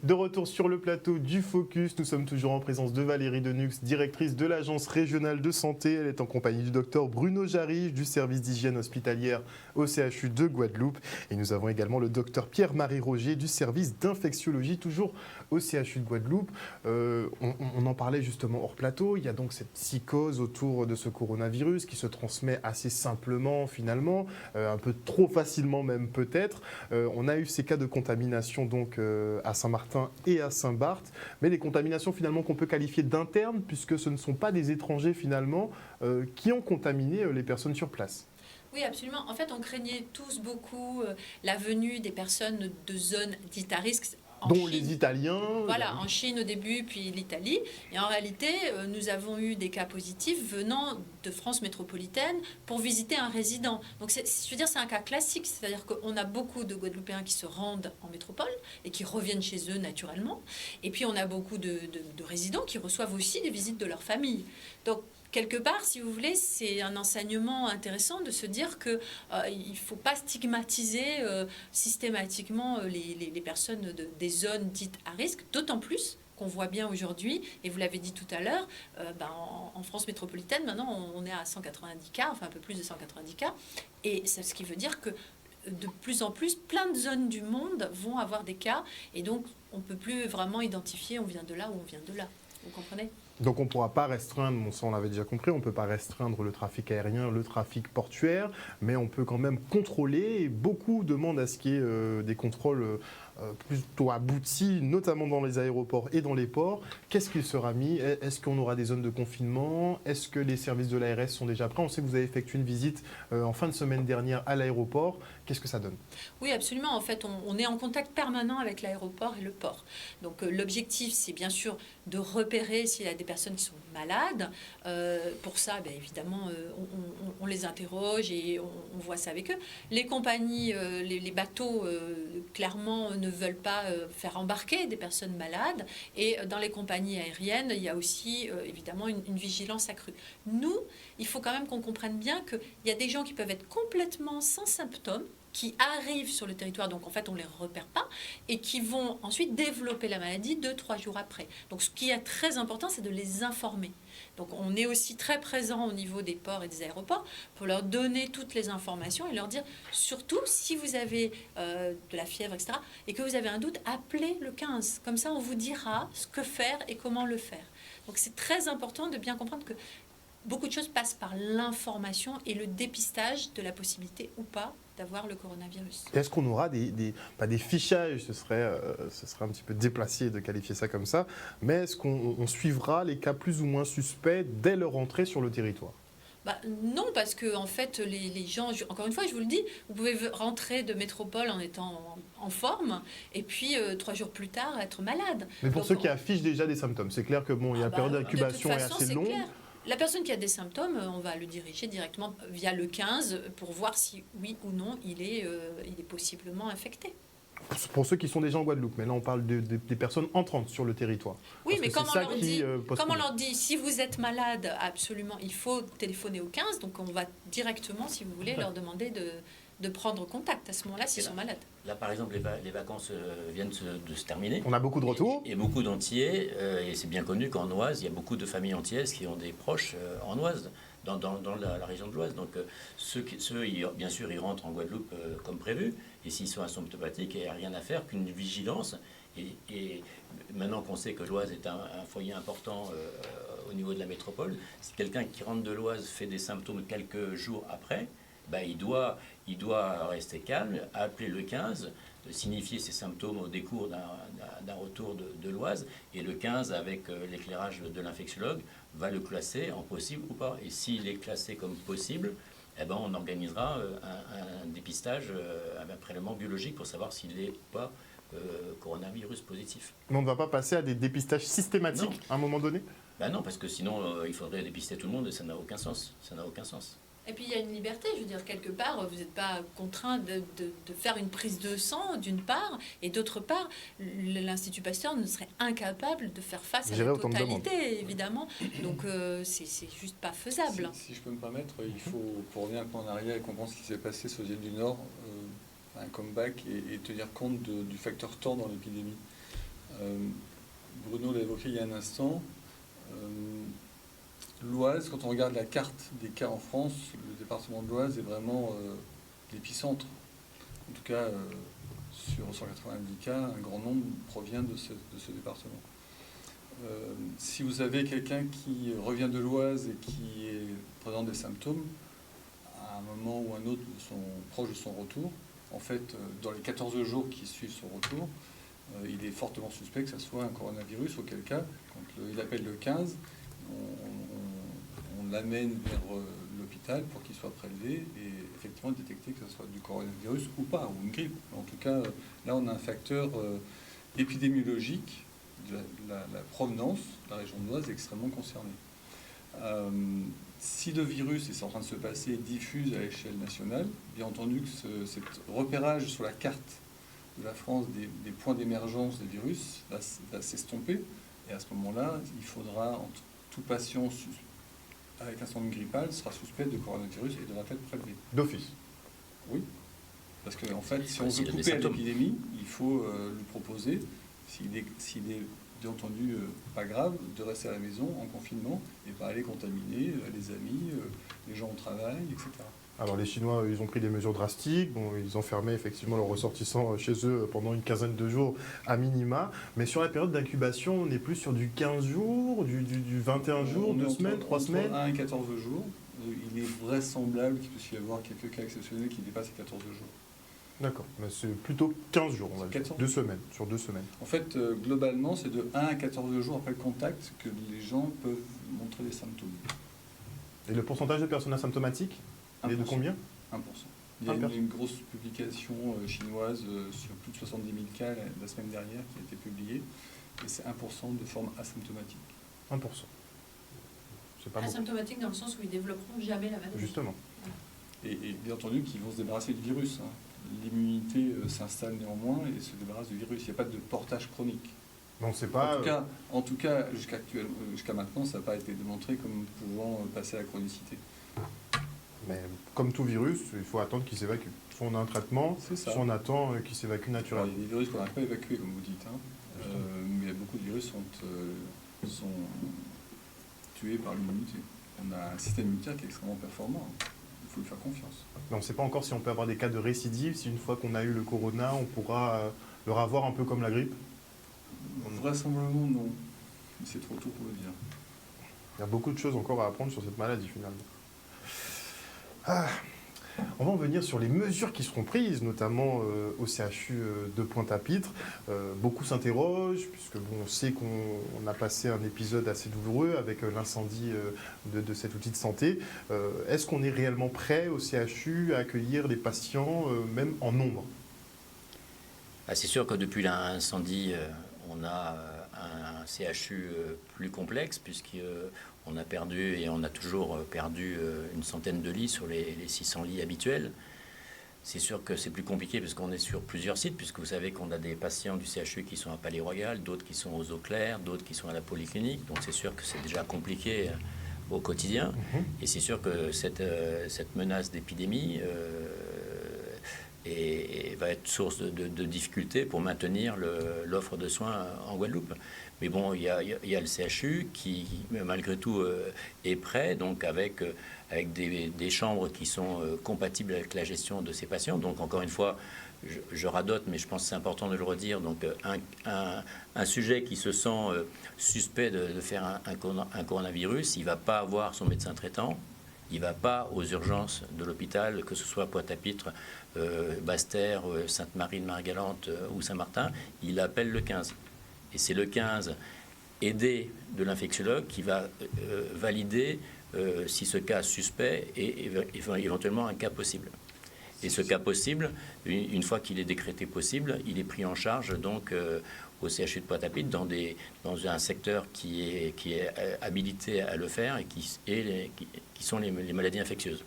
De retour sur le plateau du Focus, nous sommes toujours en présence de Valérie Denux, directrice de l'Agence régionale de santé. Elle est en compagnie du docteur Bruno Jarige du service d'hygiène hospitalière au CHU de Guadeloupe. Et nous avons également le docteur Pierre-Marie Roger du service d'infectiologie, toujours au CHU de Guadeloupe. On en parlait justement hors plateau. Il y a donc cette psychose autour de ce coronavirus qui se transmet assez simplement finalement, un peu trop facilement même peut-être. On a eu ces cas de contamination donc à Saint-Martin et à Saint-Barth, mais des contaminations finalement qu'on peut qualifier d'internes puisque ce ne sont pas des étrangers finalement qui ont contaminé les personnes sur place.
Oui, absolument. En fait, on craignait tous beaucoup la venue des personnes de zones dites à risque.
Dont
Chine.
Les Italiens.
Voilà, en Chine au début, puis l'Italie. Et en réalité, nous avons eu des cas positifs venant de France métropolitaine pour visiter un résident. Donc, je veux dire, c'est un cas classique. C'est-à-dire qu'on a beaucoup de Guadeloupéens qui se rendent en métropole et qui reviennent chez eux naturellement. Et puis, on a beaucoup de résidents qui reçoivent aussi des visites de leur famille. Donc, quelque part, si vous voulez, c'est un enseignement intéressant de se dire qu'il ne faut pas stigmatiser systématiquement les personnes des zones dites à risque, d'autant plus qu'on voit bien aujourd'hui, et vous l'avez dit tout à l'heure, en France métropolitaine, maintenant, on est à 190 cas, enfin un peu plus de 190 cas, et c'est ce qui veut dire que de plus en plus, plein de zones du monde vont avoir des cas, et donc on ne peut plus vraiment identifier on vient de là ou on vient de là. Vous comprenez ?
Donc on ne pourra pas restreindre, ça on l'avait déjà compris, on ne peut pas restreindre le trafic aérien, le trafic portuaire, mais on peut quand même contrôler, et beaucoup demandent à ce qu'il y ait des contrôles plutôt aboutis, notamment dans les aéroports et dans les ports. Qu'est-ce qu'il sera mis? Est-ce qu'on aura des zones de confinement? Est-ce que les services de l'ARS sont déjà prêts? On sait que vous avez effectué une visite en fin de semaine dernière à l'aéroport. Qu'est-ce que ça donne?
Oui, absolument. En fait, on est en contact permanent avec l'aéroport et le port. Donc l'objectif, c'est bien sûr de repérer s'il y a des personnes qui sont malades. Pour ça, évidemment, on les interroge et on voit ça avec eux. Les compagnies, les bateaux, clairement, ne veulent pas faire embarquer des personnes malades. Et dans les compagnies aériennes, il y a aussi, évidemment, une vigilance accrue. Nous, il faut quand même qu'on comprenne bien qu'il y a des gens qui peuvent être complètement sans symptômes, qui arrivent sur le territoire, donc en fait on ne les repère pas, et qui vont ensuite développer la maladie 2-3 jours après. Donc ce qui est très important, c'est de les informer. Donc on est aussi très présent au niveau des ports et des aéroports pour leur donner toutes les informations et leur dire, surtout si vous avez de la fièvre, etc., et que vous avez un doute, appelez le 15. Comme ça on vous dira ce que faire et comment le faire. Donc c'est très important de bien comprendre que beaucoup de choses passent par l'information et le dépistage de la possibilité ou pas d'avoir le coronavirus.
Est-ce qu'on aura pas des fichages, ce serait un petit peu déplacé de qualifier ça comme ça, mais est-ce qu'on suivra les cas plus ou moins suspects dès leur entrée sur le territoire?
Non, parce que en fait, les gens, encore une fois, je vous le dis, vous pouvez rentrer de métropole en étant en forme, et puis 3 jours plus tard, être malade.
Mais pour ceux qui affichent déjà des symptômes, c'est clair que il y a une période d'incubation est assez longue.
La personne qui a des symptômes, on va le diriger directement via le 15 pour voir si oui ou non il est possiblement infecté.
Pour ceux qui sont déjà en Guadeloupe, mais là on parle des personnes entrantes sur le territoire.
Oui,
Parce
mais
que
comme
c'est
on,
ça
leur
qui,
dit,
pose
comme on
problème.
leur dit, si vous êtes malade, absolument, il faut téléphoner au 15. Donc on va directement, si vous voulez, leur demander de prendre contact à ce moment-là s'ils sont malades.
Là, par exemple, les vacances viennent de se terminer.
On a beaucoup de retours.
Et beaucoup d'Antillais, et c'est bien connu qu'en Oise, il y a beaucoup de familles antillaises qui ont des proches en Oise, dans la région de l'Oise. Donc ceux, bien sûr, ils rentrent en Guadeloupe comme prévu, et s'ils sont asymptomatiques, il n'y a rien à faire qu'une vigilance. Et maintenant qu'on sait que l'Oise est un foyer important au niveau de la métropole, si quelqu'un qui rentre de l'Oise fait des symptômes quelques jours après, ben, il doit rester calme, appeler le 15, signifier ses symptômes au décours d'un retour de l'Oise, et le 15, avec l'éclairage de l'infectiologue, va le classer en possible ou pas. Et s'il est classé comme possible, eh ben, on organisera un dépistage, un prélèvement biologique pour savoir s'il n'est pas coronavirus positif.
Mais on ne va pas passer à des dépistages systématiques
Non.
à un moment donné?
Ben non, parce que sinon, il faudrait dépister tout le monde et ça n'a aucun sens. Ça n'a aucun sens.
Et puis il y a une liberté, je veux dire, quelque part, vous n'êtes pas contraint de faire une prise de sang, d'une part, et d'autre part, l'Institut Pasteur ne serait incapable de faire face à
Gérer
la
autant de demandes.
totalité, évidemment. Donc c'est juste pas faisable.
Si je peux me permettre, il faut, pour revenir un peu en arrière et comprendre ce qui s'est passé sur les îles du Nord, un comeback et tenir compte du facteur temps dans l'épidémie. Bruno l'a évoqué il y a un instant. L'Oise, quand on regarde la carte des cas en France, le département de l'Oise est vraiment l'épicentre. En tout cas, sur 190 cas, un grand nombre provient de ce département. Si vous avez quelqu'un qui revient de l'Oise et qui présente des symptômes, à un moment ou un autre, proche de son retour, en fait, dans les 14 jours qui suivent son retour, il est fortement suspect que ce soit un coronavirus, auquel cas, quand il appelle le 15, on l'amène vers l'hôpital pour qu'il soit prélevé et effectivement détecter que ce soit du coronavirus ou pas, ou une grippe. En tout cas, là, on a un facteur épidémiologique, la provenance de la région de l'Oise est extrêmement concernée. Si le virus, et c'est en train de se passer, diffuse à l'échelle nationale, bien entendu que cet repérage sur la carte de la France des points d'émergence des virus va s'estomper. Et à ce moment-là, il faudra, tout patient avec un syndrome grippal sera suspect de coronavirus et devra être prélevé.
D'office.
Oui. Parce qu'en fait, si on
S'il
veut
a des
couper à
symptômes.
l'épidémie, il faut lui proposer, s'il est bien entendu pas grave, de rester à la maison en confinement et pas aller contaminer les amis, les gens au travail, etc.
Alors les Chinois, ils ont pris des mesures drastiques. Bon, ils enfermaient effectivement leurs ressortissants chez eux pendant une quinzaine de jours à minima. Mais sur la période d'incubation, on est plus sur du 15 jours, du 21 jours,
On est
2 semaines, 3 semaines.
Entre 1 et 14 jours. Il est vraisemblable qu'il puisse y avoir quelques cas exceptionnels qui dépassent les 14 jours.
D'accord, mais c'est plutôt 15 jours, on va dire.
14.
2 semaines, sur 2 semaines.
En fait, globalement, c'est de 1 à 14 jours après le contact que les gens peuvent montrer des symptômes.
Et le pourcentage de personnes asymptomatiques, il est de
1%.
combien?
1%. Il y a
1%.
une grosse publication chinoise sur plus de 70 000 cas la semaine dernière qui a été publiée, et c'est 1% de forme asymptomatique.
1%. C'est pas beaucoup.
Asymptomatique dans le sens où ils développeront jamais la maladie.
Justement.
Et bien entendu qu'ils vont se débarrasser du virus. L'immunité s'installe néanmoins et se débarrasse du virus. Il n'y a pas de portage chronique.
Donc c'est pas...
En tout cas, jusqu'à maintenant, ça n'a pas été démontré comme pouvant passer à la chronicité.
Mais comme tout virus, il faut attendre qu'il s'évacue. Soit on a un traitement,
C'est ça.
soit on attend qu'il s'évacue
Alors,
naturellement.
il y a des virus qu'on n'arrive pas à évacuer, comme vous dites. Mais beaucoup de virus sont tués par l'immunité. On a un système immunitaire qui est extrêmement performant. Il faut lui faire confiance.
Mais on ne sait pas encore si on peut avoir des cas de récidive, si une fois qu'on a eu le corona, on pourra le revoir un peu comme la grippe.
Vraisemblablement, non. Mais c'est trop tôt pour le dire.
Il y a beaucoup de choses encore à apprendre sur cette maladie finalement. Ah, on va en venir sur les mesures qui seront prises, notamment au CHU de Pointe-à-Pitre. Beaucoup s'interrogent, puisque bon, on sait qu'on a passé un épisode assez douloureux avec l'incendie de cet outil de santé. Est-ce qu'on est réellement prêt au CHU à accueillir les patients, même en nombre?
C'est sûr que depuis l'incendie, on a un CHU plus complexe, puisqu'on a perdu et on a toujours perdu une centaine de lits sur les 600 lits habituels. C'est sûr que c'est plus compliqué parce qu'on est sur plusieurs sites, puisque vous savez qu'on a des patients du CHU qui sont à Palais-Royal, d'autres qui sont aux Eaux Claires, d'autres qui sont à la Polyclinique. Donc c'est sûr que c'est déjà compliqué au quotidien. Et c'est sûr que cette menace d'épidémie va être source de difficultés pour maintenir l'offre de soins en Guadeloupe. Mais bon, il y a le CHU qui, malgré tout, est prêt, donc avec des chambres qui sont compatibles avec la gestion de ces patients. Donc, encore une fois, je radote, mais je pense que c'est important de le redire. Donc, un sujet qui se sent suspect de faire un coronavirus, il ne va pas avoir son médecin traitant. Il ne va pas aux urgences de l'hôpital, que ce soit Pointe-à-Pitre, Basse-Terre, Sainte-Marie-de-Margalante ou Saint-Martin. Il appelle le 15. Et c'est le 15, aidé de l'infectiologue, qui va valider si ce cas suspect est éventuellement un cas possible. Et ce cas possible, une fois qu'il est décrété possible, il est pris en charge donc au CHU de Pointe-à-Pitre dans un secteur qui est habilité à le faire et qui sont les maladies infectieuses.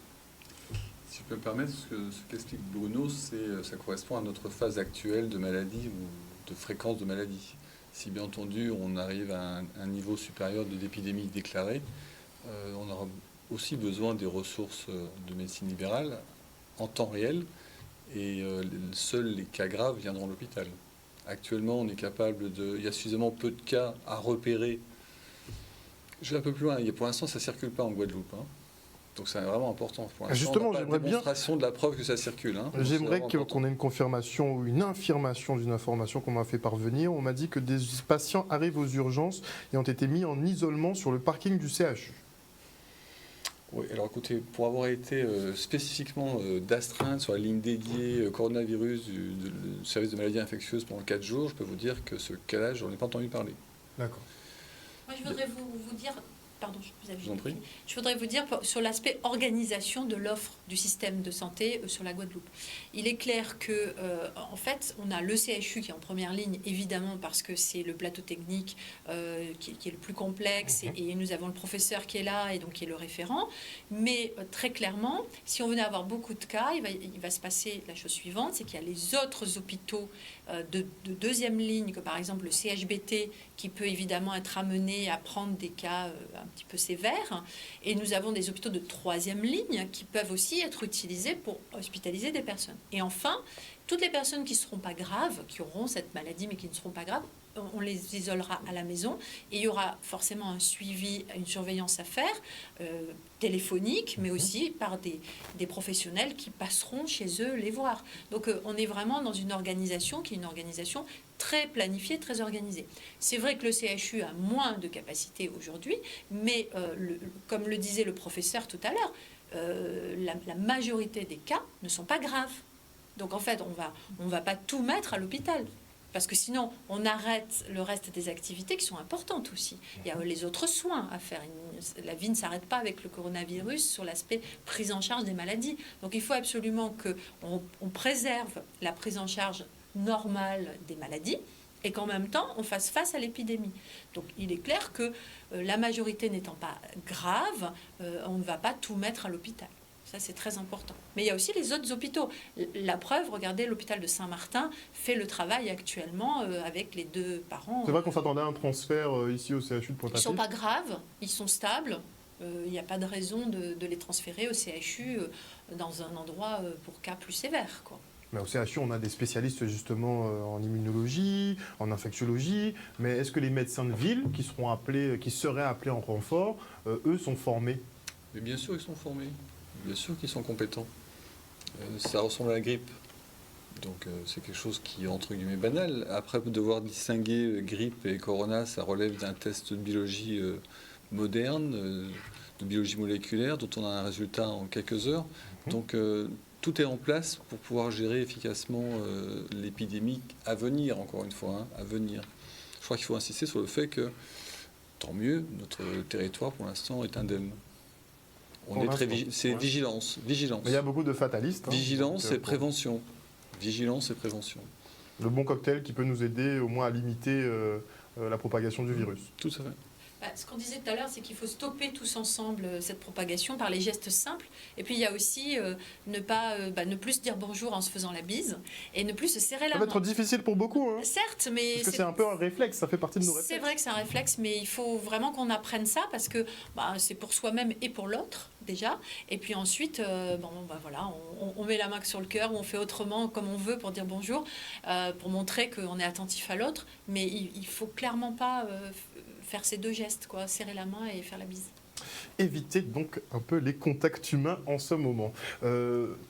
Si je peux me permettre, ce qu'explique Bruno, ça correspond à notre phase actuelle de maladie ou de fréquence de maladie. Si bien entendu on arrive à un niveau supérieur d'épidémie déclarée, on aura aussi besoin des ressources de médecine libérale en temps réel, et seuls les cas graves viendront à l'hôpital. Actuellement, on est capable il y a suffisamment peu de cas à repérer. Je vais un peu plus loin. Pour l'instant, ça ne circule pas en Guadeloupe. Donc c'est vraiment important. Pour l'instant,
justement,
on n'a pas
j'aimerais
de démonstration de la preuve que ça circule.
J'aimerais qu'on ait une confirmation ou une infirmation d'une information qu'on m'a fait parvenir. On m'a dit que des patients arrivent aux urgences et ont été mis en isolement sur le parking du CHU.
Oui, alors écoutez, pour avoir été spécifiquement d'astreinte sur la ligne dédiée coronavirus du service de maladies infectieuses pendant 4 jours, je peux vous dire que ce cas-là, je n'en ai pas entendu parler.
D'accord.
Moi, je voudrais vous dire... Pardon,
je vous en prie.
Je voudrais vous dire sur l'aspect organisation de l'offre du système de santé sur la Guadeloupe. Il est clair que, en fait, on a le CHU qui est en première ligne, évidemment, parce que c'est le plateau technique qui est le plus complexe, et nous avons le professeur qui est là et donc qui est le référent. Mais très clairement, si on venait avoir beaucoup de cas, il va se passer la chose suivante, c'est qu'il y a les autres hôpitaux de deuxième ligne, que par exemple le CHBT, qui peut évidemment être amené à prendre des cas un petit peu sévères. Et nous avons des hôpitaux de troisième ligne qui peuvent aussi être utilisés pour hospitaliser des personnes. Et enfin, toutes les personnes qui ne seront pas graves, qui auront cette maladie mais qui ne seront pas graves, on les isolera à la maison, et il y aura forcément un suivi, une surveillance à faire, téléphonique, mais aussi par des professionnels qui passeront chez eux les voir. Donc on est vraiment dans une organisation qui est une organisation très planifiée, très organisée. C'est vrai que le CHU a moins de capacité aujourd'hui, mais comme le disait le professeur tout à l'heure, la majorité des cas ne sont pas graves. Donc en fait, on va pas tout mettre à l'hôpital. Parce que sinon, on arrête le reste des activités qui sont importantes aussi. Il y a les autres soins à faire. La vie ne s'arrête pas avec le coronavirus sur l'aspect prise en charge des maladies. Donc il faut absolument qu'on préserve la prise en charge normale des maladies et qu'en même temps, on fasse face à l'épidémie. Donc il est clair que la majorité n'étant pas grave, on ne va pas tout mettre à l'hôpital. Ça, c'est très important. Mais il y a aussi les autres hôpitaux. La preuve, regardez, l'hôpital de Saint-Martin fait le travail actuellement avec les 2 parents.
C'est vrai qu'on s'attendait à un transfert ici au CHU de Pointe-à-Pitre.
Ils ne sont pas graves, ils sont stables. Il n'y a pas de raison de les transférer au CHU dans un endroit pour cas plus sévères, quoi.
Mais au CHU, on a des spécialistes justement en immunologie, en infectiologie. Mais est-ce que les médecins de ville qui seraient appelés en renfort, eux, sont formés?
Mais bien sûr, ils sont formés. Bien sûr qu'ils sont compétents. Ça ressemble à la grippe. Donc c'est quelque chose qui est entre guillemets banal. Après, devoir distinguer grippe et corona, ça relève d'un test de biologie moderne, de biologie moléculaire, dont on a un résultat en quelques heures. Donc tout est en place pour pouvoir gérer efficacement l'épidémie à venir, encore une fois, à venir. Je crois qu'il faut insister sur le fait que, tant mieux, notre territoire pour l'instant est indemne. C'est vigilance.
Mais il y a beaucoup de fatalistes.
Vigilance et prévention. Vigilance et prévention.
Le bon cocktail qui peut nous aider au moins à limiter la propagation du virus.
Tout à fait.
Ce qu'on disait tout à l'heure, c'est qu'il faut stopper tous ensemble cette propagation par les gestes simples. Et puis il y a aussi ne plus se dire bonjour en se faisant la bise et ne plus se serrer la
Ça
main.
va être difficile pour beaucoup, hein.
Certes, mais
Parce que c'est un peu un réflexe, ça fait partie de nos réflexes.
c'est vrai que c'est un réflexe, mais il faut vraiment qu'on apprenne ça parce que c'est pour soi-même et pour l'autre déjà. Et puis ensuite, voilà, on met la main sur le cœur ou on fait autrement comme on veut pour dire bonjour, pour montrer qu'on est attentif à l'autre. Mais il faut clairement pas faire ces deux gestes, quoi, serrer la main et faire la bise.
Éviter donc un peu les contacts humains en ce moment.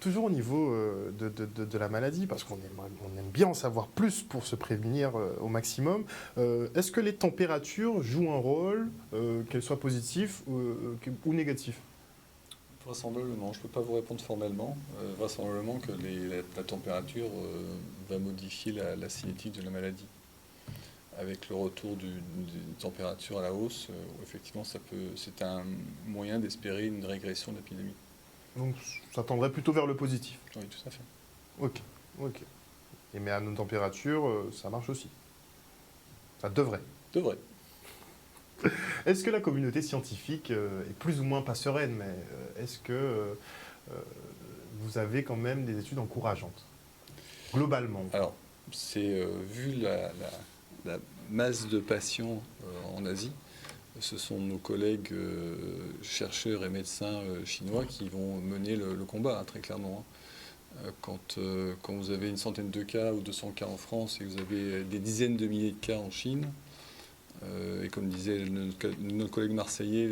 Toujours au niveau de la maladie, parce qu'on aime bien en savoir plus pour se prévenir au maximum, est-ce que les températures jouent un rôle, qu'elles soient positives ou négatives?
Vraisemblablement, je ne peux pas vous répondre formellement. Vraisemblablement que la température va modifier la cinétique de la maladie. Avec le retour des températures à la hausse, effectivement, c'est un moyen d'espérer une régression de l'épidémie.
Donc ça tendrait plutôt vers le positif.
Oui, tout à fait.
Ok. Mais à nos températures, ça marche aussi. Ça devrait.
Devrait.
Est-ce que la communauté scientifique est plus ou moins pas sereine, mais est-ce que vous avez quand même des études encourageantes, globalement?
Alors, c'est vu la masse de patients en Asie, ce sont nos collègues chercheurs et médecins chinois qui vont mener le combat, très clairement. Quand vous avez une centaine de cas ou 200 cas en France et que vous avez des dizaines de milliers de cas en Chine, et comme disait notre collègue marseillais,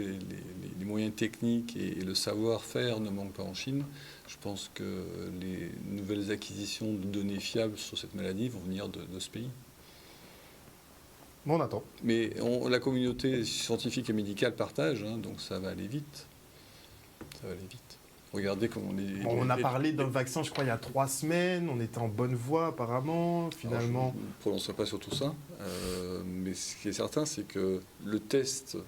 les moyens techniques et le savoir-faire ne manquent pas en Chine. Je pense que les nouvelles acquisitions de données fiables sur cette maladie vont venir de ce pays.
Bon, on attend.
Mais la communauté scientifique et médicale partage, donc ça va aller vite. Ça va aller vite. Regardez comment
on a parlé d'un vaccin, je crois, il y a 3 semaines. On était en bonne voie, apparemment. Finalement.
Alors, je ne me prononcerai pas sur tout ça. Mais ce qui est certain, c'est que le test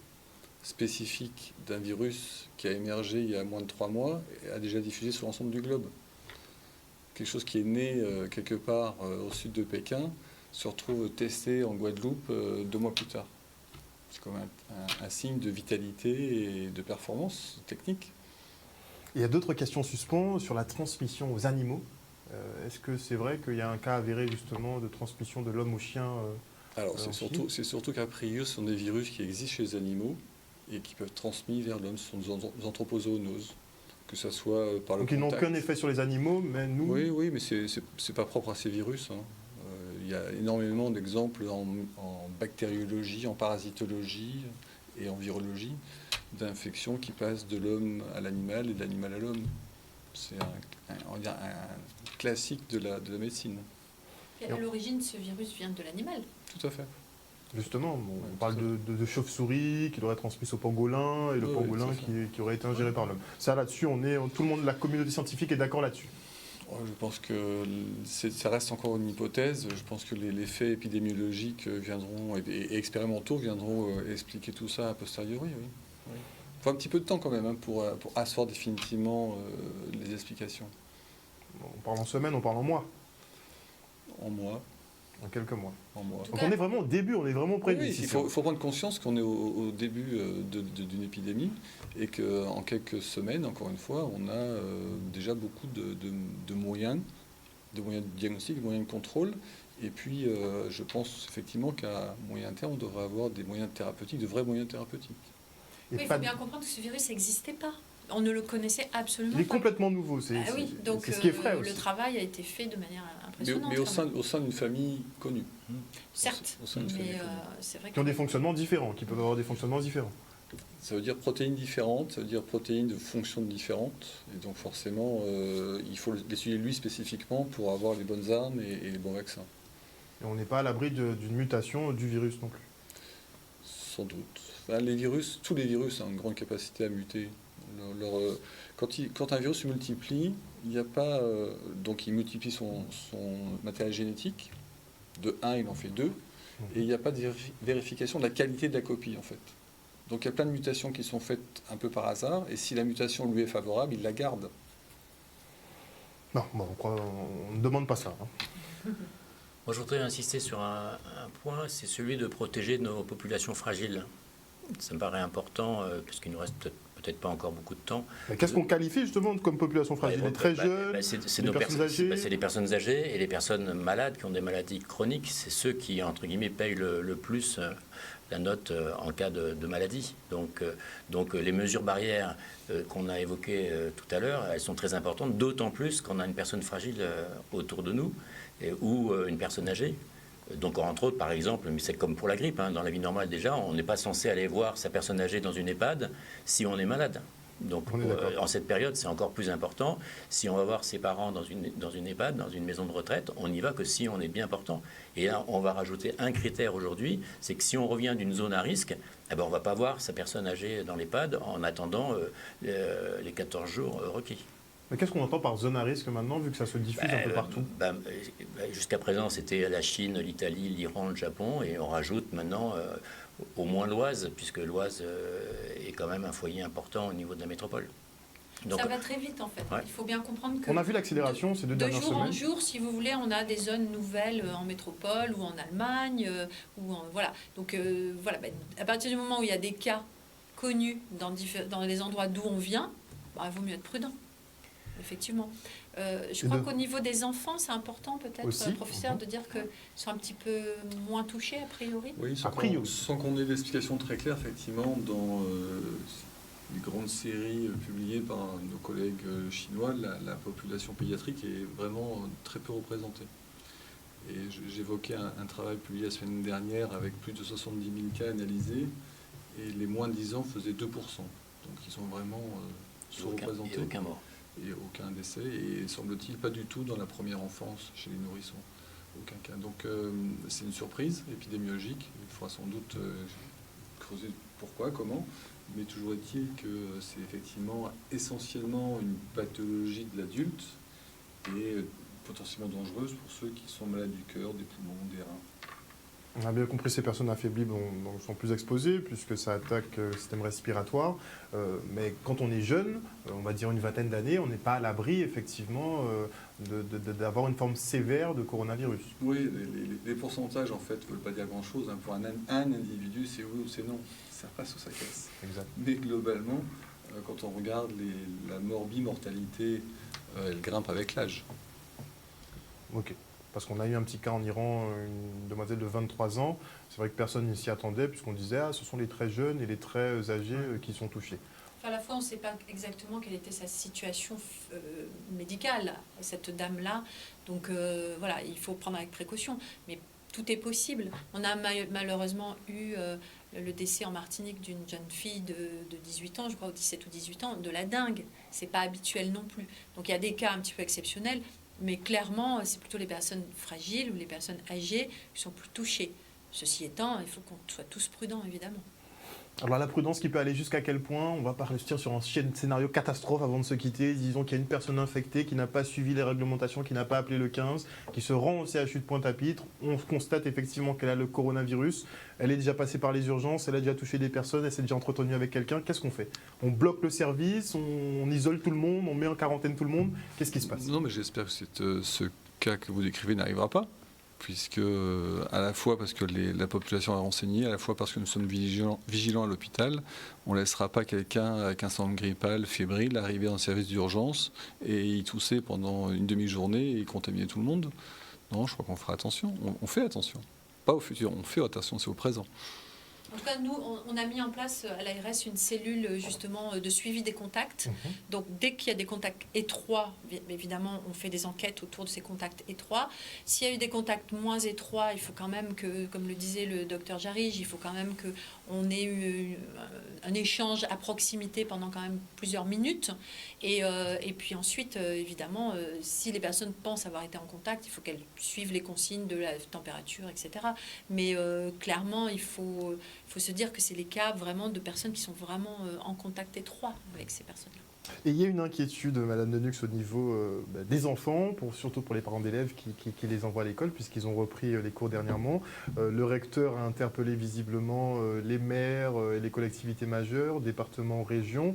spécifique d'un virus qui a émergé il y a moins de 3 mois a déjà diffusé sur l'ensemble du globe. Quelque chose qui est né quelque part au sud de Pékin se retrouve testé en Guadeloupe 2 mois plus tard. C'est comme un signe de vitalité et de performance technique.
Il y a d'autres questions en suspens sur la transmission aux animaux. Est-ce que c'est vrai qu'il y a un cas avéré justement de transmission de l'homme au chien?
Alors c'est surtout qu'a priori, ce sont des virus qui existent chez les animaux et qui peuvent être transmis vers l'homme. Ce sont des anthropozoonoses, que ce soit par le contact.
Donc ils n'ont qu'un effet sur les animaux, mais nous...
Oui, mais c'est pas propre à ces virus. Il y a énormément d'exemples en bactériologie, en parasitologie et en virologie d'infections qui passent de l'homme à l'animal et de l'animal à l'homme. C'est un classique de la médecine.
Et à l'origine, ce virus vient de l'animal.
Tout à fait.
Justement, on parle de chauve-souris qui l'aurait transmise au pangolin et le pangolin qui aurait été ingéré par l'homme. Ça, là-dessus, tout le monde, la communauté scientifique est d'accord là-dessus.
Je pense que ça reste encore une hypothèse. Je pense que les faits épidémiologiques viendront et expérimentaux viendront expliquer tout ça a posteriori. Oui. Il faut un petit peu de temps quand même pour asseoir définitivement les explications.
On parle en semaines, on parle en mois.
En mois.
En quelques mois.
En mois.
Donc on est vraiment au début, on est vraiment près.
Oui, il faut prendre conscience qu'on est au début d'une épidémie et qu'en quelques semaines, encore une fois, on a déjà beaucoup de moyens de diagnostic, de moyens de contrôle. Et puis, je pense effectivement qu'à moyen terme, on devrait avoir des moyens thérapeutiques, de vrais moyens thérapeutiques.
Oui, il faut bien comprendre que ce virus n'existait pas. On ne le connaissait absolument pas.
Il est complètement nouveau, c'est
donc
ce qui est vrai aussi.
Le travail a été fait de manière impressionnante.
Mais au sein d'une famille connue.
Certes, mais c'est vrai
qui ont des fonctionnements différents, qui peuvent avoir des fonctionnements différents.
Ça veut dire protéines différentes, ça veut dire protéines de fonctions différentes. Et donc forcément, il faut l'étudier lui spécifiquement pour avoir les bonnes armes et les bons vaccins.
Et on n'est pas à l'abri d'une mutation du virus non plus.
Sans doute. Enfin, tous les virus ont une grande capacité à muter. Quand un virus se multiplie, il n'y a pas... donc il multiplie son matériel génétique. De 1, il en fait 2. Et il n'y a pas de vérification de la qualité de la copie, en fait. Donc il y a plein de mutations qui sont faites un peu par hasard. Et si la mutation lui est favorable, il la garde.
Non, bon, on ne demande pas ça.
Moi, je voudrais insister sur un point, c'est celui de protéger nos populations fragiles. Ça me paraît important, puisqu'il nous reste peut-être pas encore beaucoup de temps.
Mais qu'est-ce qu'on qualifie justement comme population fragile? Les très jeunes,
c'est
les
nos
personnes âgées?
C'est les personnes âgées et les personnes malades qui ont des maladies chroniques. C'est ceux qui, entre guillemets, payent le plus la note en cas de maladie. Donc les mesures barrières qu'on a évoquées tout à l'heure, elles sont très importantes, d'autant plus qu'on a une personne fragile autour de nous ou une personne âgée. Donc, entre autres, par exemple, mais c'est comme pour la grippe, hein, dans la vie normale déjà, on n'est pas censé aller voir sa personne âgée dans une EHPAD si on est malade. Donc, en cette période, c'est encore plus important. Si on va voir ses parents dans une EHPAD, dans une maison de retraite, on n'y va que si on est bien portant. Et là, on va rajouter un critère aujourd'hui, c'est que si on revient d'une zone à risque, eh ben, on ne va pas voir sa personne âgée dans l'EHPAD en attendant les 14 jours requis.
Mais qu'est-ce qu'on entend par zone à risque maintenant, vu que ça se diffuse un peu partout?
Jusqu'à présent, c'était la Chine, l'Italie, l'Iran, le Japon, et on rajoute maintenant au moins l'Oise, puisque l'Oise est quand même un foyer important au niveau de la métropole.
Donc, ça va très vite en fait. Ouais. Il faut bien comprendre que...
On a vu l'accélération ces 2 dernières semaines.
De jour en jour, si vous voulez, on a des zones nouvelles en métropole ou en Allemagne. Voilà. Donc voilà, à partir du moment où il y a des cas connus dans les endroits d'où on vient, il vaut mieux être prudent. Effectivement. Je crois qu'au niveau des enfants, c'est important peut-être, professeur, de dire qu'ils sont un petit peu moins touchés a priori.
Oui, sans qu'on ait d'explication très claire, effectivement, dans les grandes séries publiées par nos collègues chinois, la population pédiatrique est vraiment très peu représentée. Et j'évoquais un travail publié la semaine dernière avec plus de 70 000 cas analysés, et les moins de 10 ans faisaient 2%. Donc ils sont vraiment sous-représentés.
Et aucun mort.
Et aucun décès, et semble-t-il pas du tout dans la première enfance chez les nourrissons, aucun cas. Donc c'est une surprise épidémiologique, il faudra sans doute creuser pourquoi, comment, mais toujours est-il que c'est effectivement essentiellement une pathologie de l'adulte et potentiellement dangereuse pour ceux qui sont malades du cœur, des poumons, des reins.
On a bien compris, ces personnes affaiblies sont plus exposées puisque ça attaque le système respiratoire. Mais quand on est jeune, on va dire une vingtaine d'années, on n'est pas à l'abri effectivement d'avoir une forme sévère de coronavirus.
Oui, les pourcentages en fait ne veulent pas dire grand-chose. Hein. Pour un individu, c'est oui ou c'est non. Ça passe ou ça casse.
Exact.
Mais globalement, quand on regarde la morbimortalité, elle grimpe avec l'âge.
Ok. Parce qu'on a eu un petit cas en Iran, une demoiselle de 23 ans. C'est vrai que personne ne s'y attendait, puisqu'on disait « ce sont les très jeunes et les très âgés qui sont touchés ».
À la fois, on ne sait pas exactement quelle était sa situation médicale, cette dame-là. Donc voilà, il faut prendre avec précaution. Mais tout est possible. On a malheureusement eu le décès en Martinique d'une jeune fille de 18 ans, je crois, ou 17 ou 18 ans, de la dengue. Ce n'est pas habituel non plus. Donc il y a des cas un petit peu exceptionnels. Mais clairement, c'est plutôt les personnes fragiles ou les personnes âgées qui sont plus touchées. Ceci étant, il faut qu'on soit tous prudents, évidemment.
Alors la prudence qui peut aller jusqu'à quel point? On va partir sur un scénario catastrophe avant de se quitter. Disons qu'il y a une personne infectée qui n'a pas suivi les réglementations, qui n'a pas appelé le 15, qui se rend au CHU de Pointe-à-Pitre. On constate effectivement qu'elle a le coronavirus. Elle est déjà passée par les urgences, elle a déjà touché des personnes, elle s'est déjà entretenue avec quelqu'un. Qu'est-ce qu'on fait? On bloque le service, on isole tout le monde, on met en quarantaine tout le monde. Qu'est-ce qui se passe?
Non, mais j'espère que ce cas que vous décrivez n'arrivera pas. Puisque, à la fois parce que la population est renseignée, à la fois parce que nous sommes vigilants à l'hôpital, on ne laissera pas quelqu'un avec un syndrome grippal fébrile arriver dans le service d'urgence et y tousser pendant une demi-journée et contaminer tout le monde. Non, je crois qu'on fera attention. On fait attention. Pas au futur, on fait attention, c'est au présent.
En tout cas, nous, on a mis en place à l'ARS une cellule justement de suivi des contacts. Donc, dès qu'il y a des contacts étroits, évidemment, on fait des enquêtes autour de ces contacts étroits. S'il y a eu des contacts moins étroits, il faut quand même que, comme le disait le docteur Jarige, il faut quand même qu'on ait eu un échange à proximité pendant quand même plusieurs minutes. Et puis ensuite, évidemment, si les personnes pensent avoir été en contact, il faut qu'elles suivent les consignes de la température, etc. Mais clairement, il faut se dire que c'est les cas vraiment de personnes qui sont vraiment en contact étroit avec ces personnes-là.
Et il y a une inquiétude, Madame Denux, au niveau des enfants, surtout pour les parents d'élèves qui les envoient à l'école, puisqu'ils ont repris les cours dernièrement. Le recteur a interpellé visiblement les maires et les collectivités majeures, départements, régions,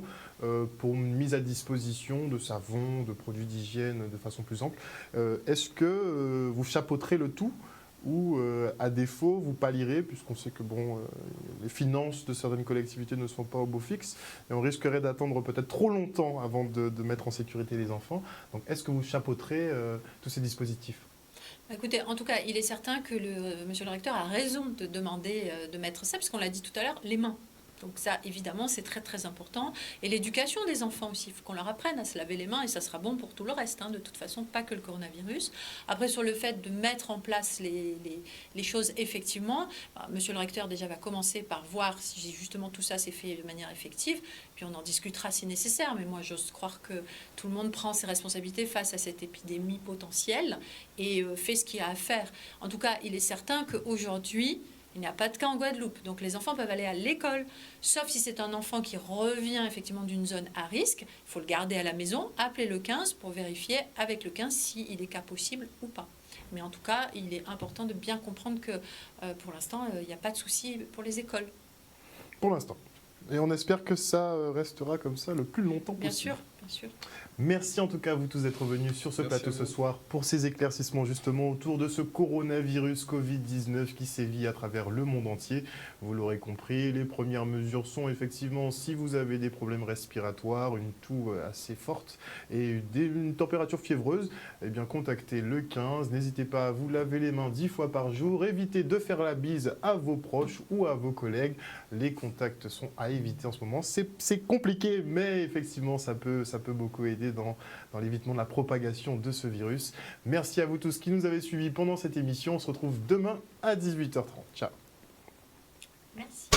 pour une mise à disposition de savon, de produits d'hygiène de façon plus ample. Est-ce que vous chapeauterez le tout ou à défaut, vous pallierez, puisqu'on sait que les finances de certaines collectivités ne sont pas au beau fixe, et on risquerait d'attendre peut-être trop longtemps avant de mettre en sécurité les enfants. Donc est-ce que vous chapeauterez tous ces dispositifs ?
Écoutez, en tout cas, il est certain que monsieur le recteur a raison de demander de mettre ça, puisqu'on l'a dit tout à l'heure, les mains. Donc ça, évidemment, c'est très très important. Et l'éducation des enfants aussi, il faut qu'on leur apprenne à se laver les mains et ça sera bon pour tout le reste, hein, de toute façon, pas que le coronavirus. Après, sur le fait de mettre en place les choses, effectivement, monsieur le recteur déjà va commencer par voir si justement tout ça s'est fait de manière effective, puis on en discutera si nécessaire. Mais moi, j'ose croire que tout le monde prend ses responsabilités face à cette épidémie potentielle et fait ce qu'il y a à faire. En tout cas, il est certain qu'aujourd'hui, il n'y a pas de cas en Guadeloupe, donc les enfants peuvent aller à l'école, sauf si c'est un enfant qui revient effectivement d'une zone à risque. Il faut le garder à la maison, appeler le 15 pour vérifier avec le 15 s'il est cas possible ou pas. Mais en tout cas, il est important de bien comprendre que pour l'instant, il n'y a pas de souci pour les écoles.
Pour l'instant. Et on espère que ça restera comme ça le plus longtemps possible.
Bien sûr, bien sûr.
Merci en tout cas à vous tous d'être venus sur ce plateau ce soir pour ces éclaircissements justement autour de ce coronavirus Covid-19 qui sévit à travers le monde entier. Vous l'aurez compris, les premières mesures sont effectivement, si vous avez des problèmes respiratoires, une toux assez forte et une température fiévreuse, eh bien contactez le 15. N'hésitez pas à vous laver les mains 10 fois par jour. Évitez de faire la bise à vos proches ou à vos collègues. Les contacts sont à éviter en ce moment. C'est compliqué, mais effectivement, ça peut beaucoup aider dans l'évitement de la propagation de ce virus. Merci à vous tous qui nous avez suivis pendant cette émission. On se retrouve demain à 18h30. Ciao.
Merci.